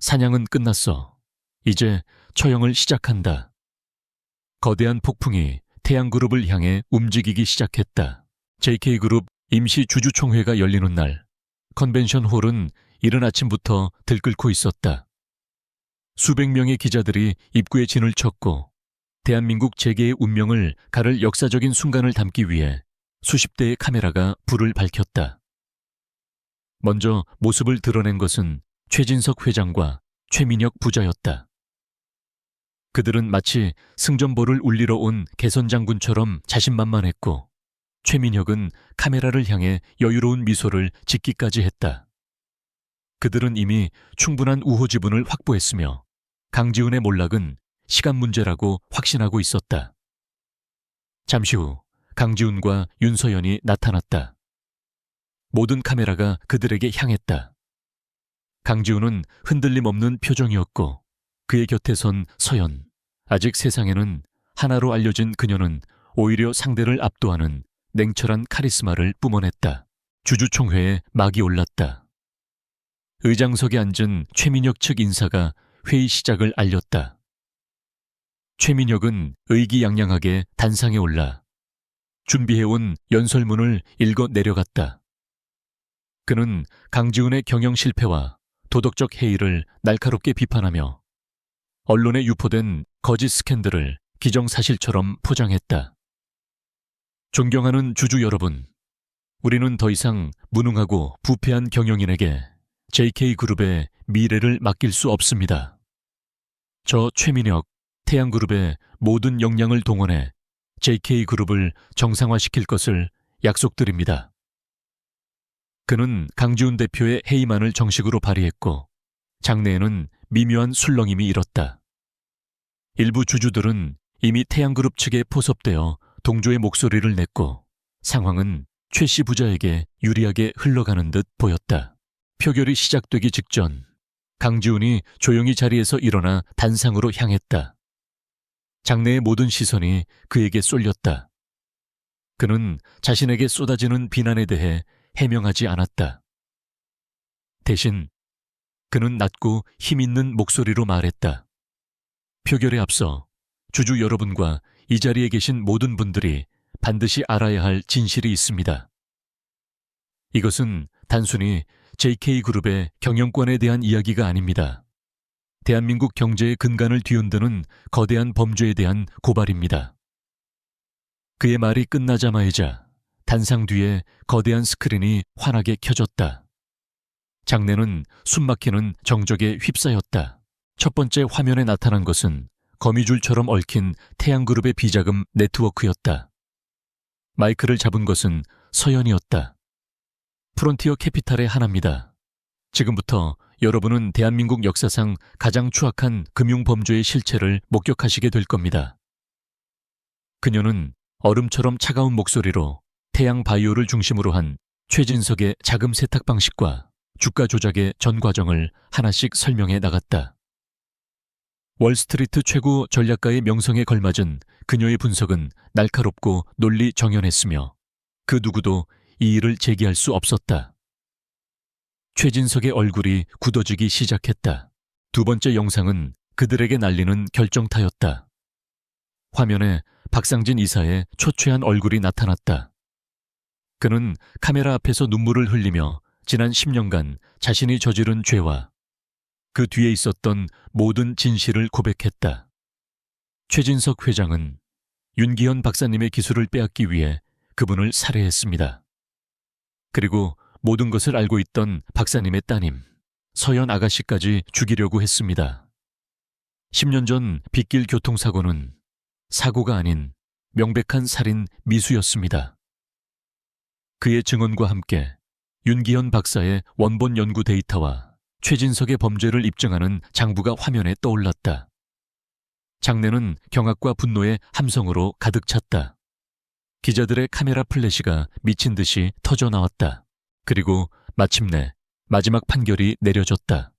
사냥은 끝났어. 이제 처형을 시작한다. 거대한 폭풍이 태양그룹을 향해 움직이기 시작했다. JK그룹 임시 주주총회가 열리는 날, 컨벤션 홀은 이른 아침부터 들끓고 있었다. 수백 명의 기자들이 입구에 진을 쳤고 대한민국 재계의 운명을 가를 역사적인 순간을 담기 위해 수십 대의 카메라가 불을 밝혔다. 먼저 모습을 드러낸 것은 최진석 회장과 최민혁 부자였다. 그들은 마치 승전보를 울리러 온 개선장군처럼 자신만만했고 최민혁은 카메라를 향해 여유로운 미소를 짓기까지 했다. 그들은 이미 충분한 우호 지분을 확보했으며 강지훈의 몰락은 시간 문제라고 확신하고 있었다. 잠시 후 강지훈과 윤서연이 나타났다. 모든 카메라가 그들에게 향했다. 강지훈은 흔들림 없는 표정이었고 그의 곁에 선 서연. 아직 세상에는 하나로 알려진 그녀는 오히려 상대를 압도하는 냉철한 카리스마를 뿜어냈다. 주주총회에 막이 올랐다. 의장석에 앉은 최민혁 측 인사가 회의 시작을 알렸다. 최민혁은 의기양양하게 단상에 올라 준비해온 연설문을 읽어 내려갔다. 그는 강지훈의 경영 실패와 도덕적 해이를 날카롭게 비판하며 언론에 유포된 거짓 스캔들을 기정사실처럼 포장했다. 존경하는 주주 여러분, 우리는 더 이상 무능하고 부패한 경영인에게 JK그룹의 미래를 맡길 수 없습니다. 저 최민혁, 태양그룹의 모든 역량을 동원해 JK그룹을 정상화시킬 것을 약속드립니다. 그는 강지훈 대표의 해임안을 정식으로 발의했고 장내에는 미묘한 술렁임이 일었다. 일부 주주들은 이미 태양그룹 측에 포섭되어 동조의 목소리를 냈고 상황은 최 씨 부자에게 유리하게 흘러가는 듯 보였다. 표결이 시작되기 직전 강지훈이 조용히 자리에서 일어나 단상으로 향했다. 장내의 모든 시선이 그에게 쏠렸다. 그는 자신에게 쏟아지는 비난에 대해 해명하지 않았다. 대신 그는 낮고 힘있는 목소리로 말했다. 표결에 앞서 주주 여러분과 이 자리에 계신 모든 분들이 반드시 알아야 할 진실이 있습니다. 이것은 단순히 JK그룹의 경영권에 대한 이야기가 아닙니다. 대한민국 경제의 근간을 뒤흔드는 거대한 범죄에 대한 고발입니다. 그의 말이 끝나자마자 단상 뒤에 거대한 스크린이 환하게 켜졌다. 장내는 숨막히는 정적에 휩싸였다. 첫 번째 화면에 나타난 것은 거미줄처럼 얽힌 태양그룹의 비자금 네트워크였다. 마이크를 잡은 것은 서연이었다. 프론티어 캐피탈의 하나입니다. 지금부터 여러분은 대한민국 역사상 가장 추악한 금융범죄의 실체를 목격하시게 될 겁니다. 그녀는 얼음처럼 차가운 목소리로 태양바이오를 중심으로 한 최진석의 자금 세탁 방식과 주가 조작의 전 과정을 하나씩 설명해 나갔다. 월스트리트 최고 전략가의 명성에 걸맞은 그녀의 분석은 날카롭고 논리 정연했으며 그 누구도 이 일을 제기할 수 없었다. 최진석의 얼굴이 굳어지기 시작했다. 두 번째 영상은 그들에게 날리는 결정타였다. 화면에 박상진 이사의 초췌한 얼굴이 나타났다. 그는 카메라 앞에서 눈물을 흘리며 지난 10년간 자신이 저지른 죄와 그 뒤에 있었던 모든 진실을 고백했다. 최진석 회장은 윤기현 박사님의 기술을 빼앗기 위해 그분을 살해했습니다. 그리고 모든 것을 알고 있던 박사님의 따님 서연 아가씨까지 죽이려고 했습니다. 10년 전 빗길 교통사고는 사고가 아닌 명백한 살인 미수였습니다. 그의 증언과 함께 윤기현 박사의 원본 연구 데이터와 최진석의 범죄를 입증하는 장부가 화면에 떠올랐다. 장내는 경악과 분노의 함성으로 가득 찼다. 기자들의 카메라 플래시가 미친 듯이 터져 나왔다. 그리고 마침내 마지막 판결이 내려졌다.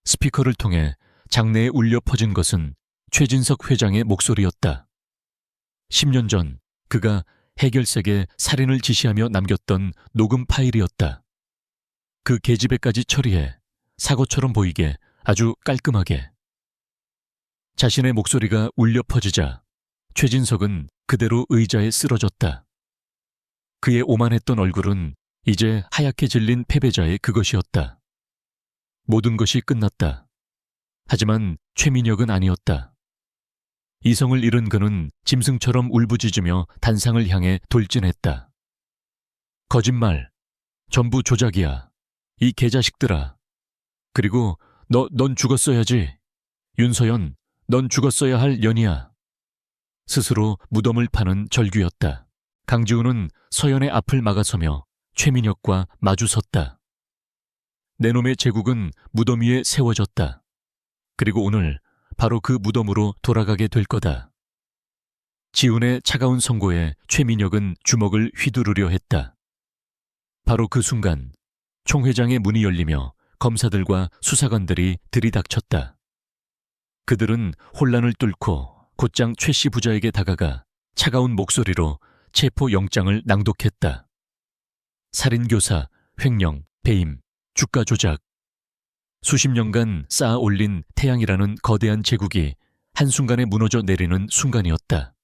스피커를 통해 장내에 울려 퍼진 것은 최진석 회장의 목소리였다. 10년 전 그가 해결색에 살인을 지시하며 남겼던 녹음 파일이었다. 그 계집애까지 처리해 사고처럼 보이게 아주 깔끔하게. 자신의 목소리가 울려 퍼지자 최진석은 그대로 의자에 쓰러졌다. 그의 오만했던 얼굴은 이제 하얗게 질린 패배자의 그것이었다. 모든 것이 끝났다. 하지만 최민혁은 아니었다. 이성을 잃은 그는 짐승처럼 울부짖으며 단상을 향해 돌진했다. 거짓말, 전부 조작이야. 이 개자식들아. 그리고 넌 죽었어야지. 윤서연, 넌 죽었어야 할 년이야. 스스로 무덤을 파는 절규였다. 강지훈은 서연의 앞을 막아서며 최민혁과 마주섰다. 내 놈의 제국은 무덤 위에 세워졌다. 그리고 오늘 바로 그 무덤으로 돌아가게 될 거다. 지훈의 차가운 선고에 최민혁은 주먹을 휘두르려 했다. 바로 그 순간 총 회장의 문이 열리며 검사들과 수사관들이 들이닥쳤다. 그들은 혼란을 뚫고 곧장 최 씨 부자에게 다가가 차가운 목소리로 체포 영장을 낭독했다. 살인교사, 횡령, 배임, 주가 조작. 수십 년간 쌓아 올린 태양이라는 거대한 제국이 한순간에 무너져 내리는 순간이었다.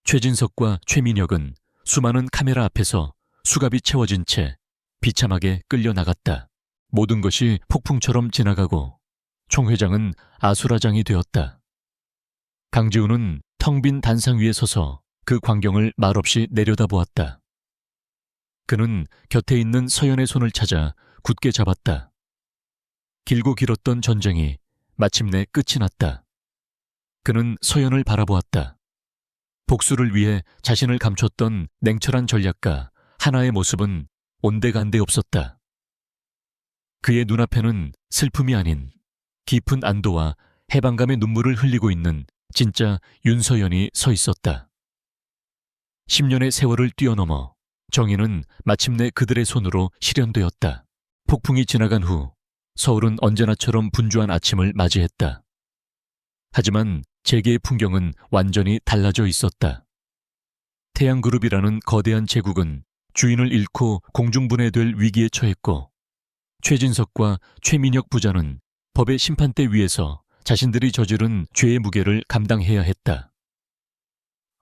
최진석과 최민혁은 수많은 카메라 앞에서 수갑이 채워진 채 비참하게 끌려나갔다. 모든 것이 폭풍처럼 지나가고 총 회장은 아수라장이 되었다. 강지훈은 텅 빈 단상 위에 서서 그 광경을 말없이 내려다보았다. 그는 곁에 있는 서연의 손을 찾아 굳게 잡았다. 길고 길었던 전쟁이 마침내 끝이 났다. 그는 서연을 바라보았다. 복수를 위해 자신을 감췄던 냉철한 전략가 하나의 모습은 온데간데 없었다. 그의 눈앞에는 슬픔이 아닌 깊은 안도와 해방감의 눈물을 흘리고 있는 진짜 윤서연이 서 있었다. 10년의 세월을 뛰어넘어 정의는 마침내 그들의 손으로 실현되었다. 폭풍이 지나간 후 서울은 언제나처럼 분주한 아침을 맞이했다. 하지만 재계의 풍경은 완전히 달라져 있었다. 태양그룹이라는 거대한 제국은 주인을 잃고 공중분해될 위기에 처했고 최진석과 최민혁 부자는 법의 심판대 위에서 자신들이 저지른 죄의 무게를 감당해야 했다.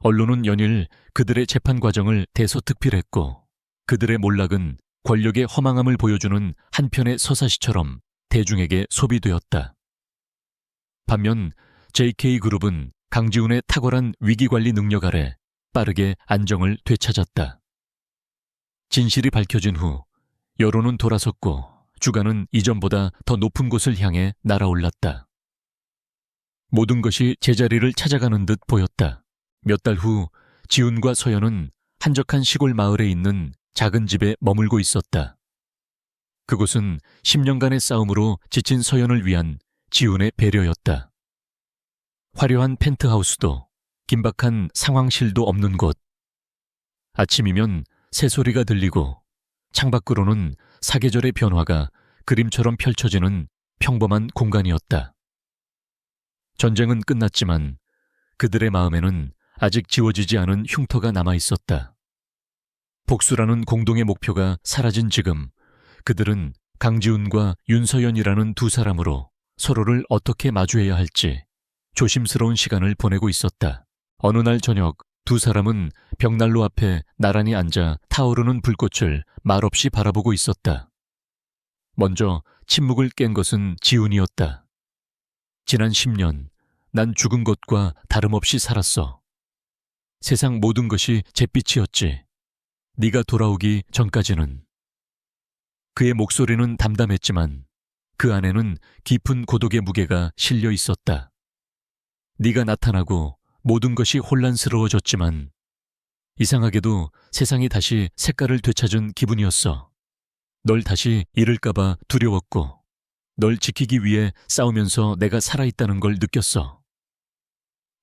언론은 연일 그들의 재판 과정을 대서특필했고 그들의 몰락은 권력의 허망함을 보여주는 한편의 서사시처럼 대중에게 소비되었다. 반면 JK그룹은 강지훈의 탁월한 위기관리 능력 아래 빠르게 안정을 되찾았다. 진실이 밝혀진 후 여론은 돌아섰고 주가는 이전보다 더 높은 곳을 향해 날아올랐다. 모든 것이 제자리를 찾아가는 듯 보였다. 몇 달 후 지훈과 서연은 한적한 시골 마을에 있는 작은 집에 머물고 있었다. 그곳은 10년간의 싸움으로 지친 서연을 위한 지훈의 배려였다. 화려한 펜트하우스도 긴박한 상황실도 없는 곳. 아침이면 새소리가 들리고 창밖으로는 사계절의 변화가 그림처럼 펼쳐지는 평범한 공간이었다. 전쟁은 끝났지만 그들의 마음에는 아직 지워지지 않은 흉터가 남아 있었다. 복수라는 공동의 목표가 사라진 지금 그들은 강지훈과 윤서연이라는 두 사람으로 서로를 어떻게 마주해야 할지 조심스러운 시간을 보내고 있었다. 어느 날 저녁 두 사람은 벽난로 앞에 나란히 앉아 타오르는 불꽃을 말없이 바라보고 있었다. 먼저 침묵을 깬 것은 지훈이었다. 지난 10년 난 죽은 것과 다름없이 살았어. 세상 모든 것이 잿빛이었지. 네가 돌아오기 전까지는. 그의 목소리는 담담했지만 그 안에는 깊은 고독의 무게가 실려 있었다. 네가 나타나고 모든 것이 혼란스러워졌지만 이상하게도 세상이 다시 색깔을 되찾은 기분이었어. 널 다시 잃을까봐 두려웠고 널 지키기 위해 싸우면서 내가 살아있다는 걸 느꼈어.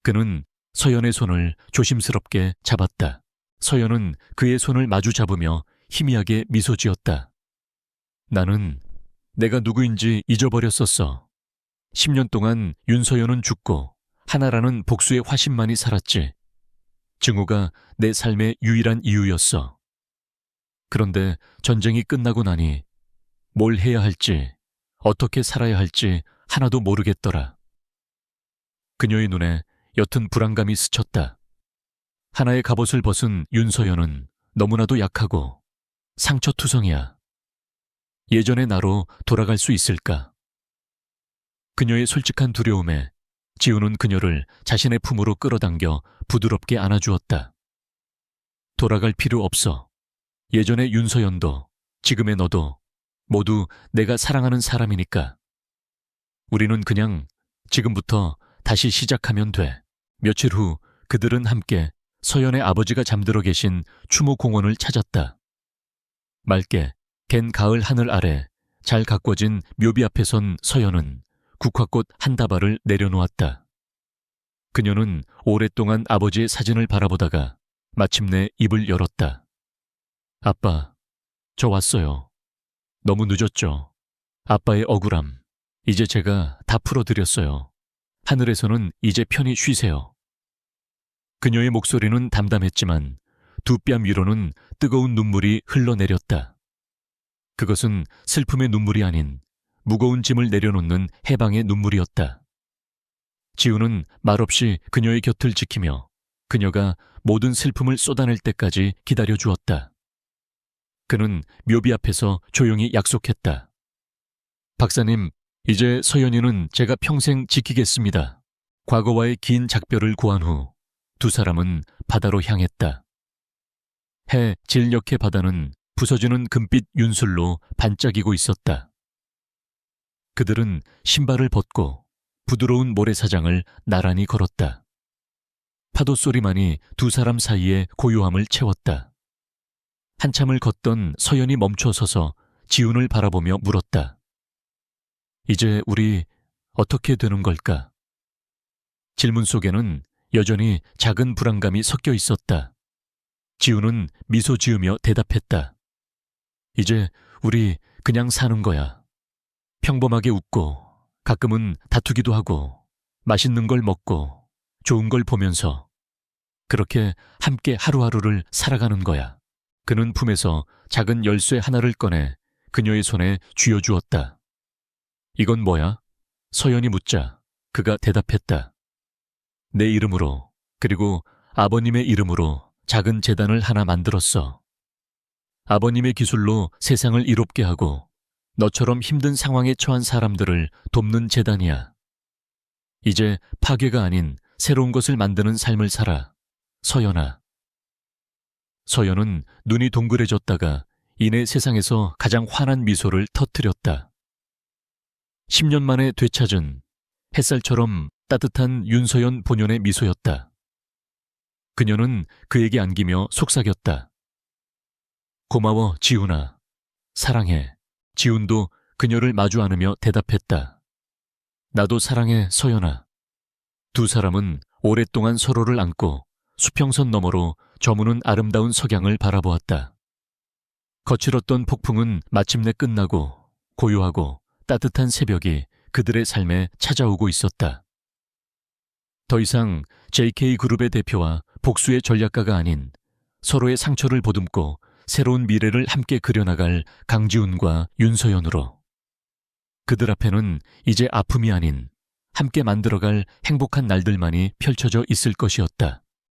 그는 서연의 손을 조심스럽게 잡았다. 서연은 그의 손을 마주 잡으며 희미하게 미소 지었다. 나는 내가 누구인지 잊어버렸었어. 10년 동안 윤서연은 죽고 하나라는 복수의 화신만이 살았지. 증오가 내 삶의 유일한 이유였어. 그런데 전쟁이 끝나고 나니 뭘 해야 할지, 어떻게 살아야 할지 하나도 모르겠더라. 그녀의 눈에 옅은 불안감이 스쳤다. 하나의 갑옷을 벗은 윤서연은 너무나도 약하고 상처투성이야. 예전의 나로 돌아갈 수 있을까? 그녀의 솔직한 두려움에 지훈은 그녀를 자신의 품으로 끌어당겨 부드럽게 안아주었다. 돌아갈 필요 없어. 예전의 윤서연도 지금의 너도 모두 내가 사랑하는 사람이니까. 우리는 그냥 지금부터 다시 시작하면 돼. 며칠 후 그들은 함께 서연의 아버지가 잠들어 계신 추모공원을 찾았다. 맑게 갠 가을 하늘 아래 잘 가꿔진 묘비 앞에 선 서연은 국화꽃 한 다발을 내려놓았다. 그녀는 오랫동안 아버지의 사진을 바라보다가 마침내 입을 열었다. 아빠, 저 왔어요. 너무 늦었죠. 아빠의 억울함, 이제 제가 다 풀어드렸어요. 하늘에서는 이제 편히 쉬세요. 그녀의 목소리는 담담했지만 두 뺨 위로는 뜨거운 눈물이 흘러내렸다. 그것은 슬픔의 눈물이 아닌 무거운 짐을 내려놓는 해방의 눈물이었다. 지우는 말없이 그녀의 곁을 지키며 그녀가 모든 슬픔을 쏟아낼 때까지 기다려주었다. 그는 묘비 앞에서 조용히 약속했다. 박사님, 이제 서연이는 제가 평생 지키겠습니다. 과거와의 긴 작별을 고한 후 두 사람은 바다로 향했다. 해 질녘의 바다는 부서지는 금빛 윤술로 반짝이고 있었다. 그들은 신발을 벗고 부드러운 모래사장을 나란히 걸었다. 파도 소리만이 두 사람 사이의 고요함을 채웠다. 한참을 걷던 서연이 멈춰서서 지훈을 바라보며 물었다. 이제 우리 어떻게 되는 걸까? 질문 속에는 여전히 작은 불안감이 섞여 있었다. 지훈은 미소 지으며 대답했다. 이제 우리 그냥 사는 거야. 평범하게 웃고 가끔은 다투기도 하고 맛있는 걸 먹고 좋은 걸 보면서 그렇게 함께 하루하루를 살아가는 거야. 그는 품에서 작은 열쇠 하나를 꺼내 그녀의 손에 쥐어주었다. 이건 뭐야? 서연이 묻자 그가 대답했다. 내 이름으로 그리고 아버님의 이름으로 작은 재단을 하나 만들었어. 아버님의 기술로 세상을 이롭게 하고 너처럼 힘든 상황에 처한 사람들을 돕는 재단이야. 이제 파괴가 아닌 새로운 것을 만드는 삶을 살아. 서연아. 서연은 눈이 동그래졌다가 이내 세상에서 가장 환한 미소를 터뜨렸다. 10년 만에 되찾은 햇살처럼 따뜻한 윤서연 본연의 미소였다. 그녀는 그에게 안기며 속삭였다. 고마워, 지훈아. 사랑해. 지훈도 그녀를 마주 안으며 대답했다. 나도 사랑해, 서연아. 두 사람은 오랫동안 서로를 안고 수평선 너머로 저무는 아름다운 석양을 바라보았다. 거칠었던 폭풍은 마침내 끝나고 고요하고 따뜻한 새벽이 그들의 삶에 찾아오고 있었다. 더 이상 JK그룹의 대표와 복수의 전략가가 아닌 서로의 상처를 보듬고 새로운 미래를 함께 그려나갈 강지훈과 윤서연으로 그들 앞에는 이제 아픔이 아닌 함께 만들어갈 행복한 날들만이 펼쳐져 있을 것이었다.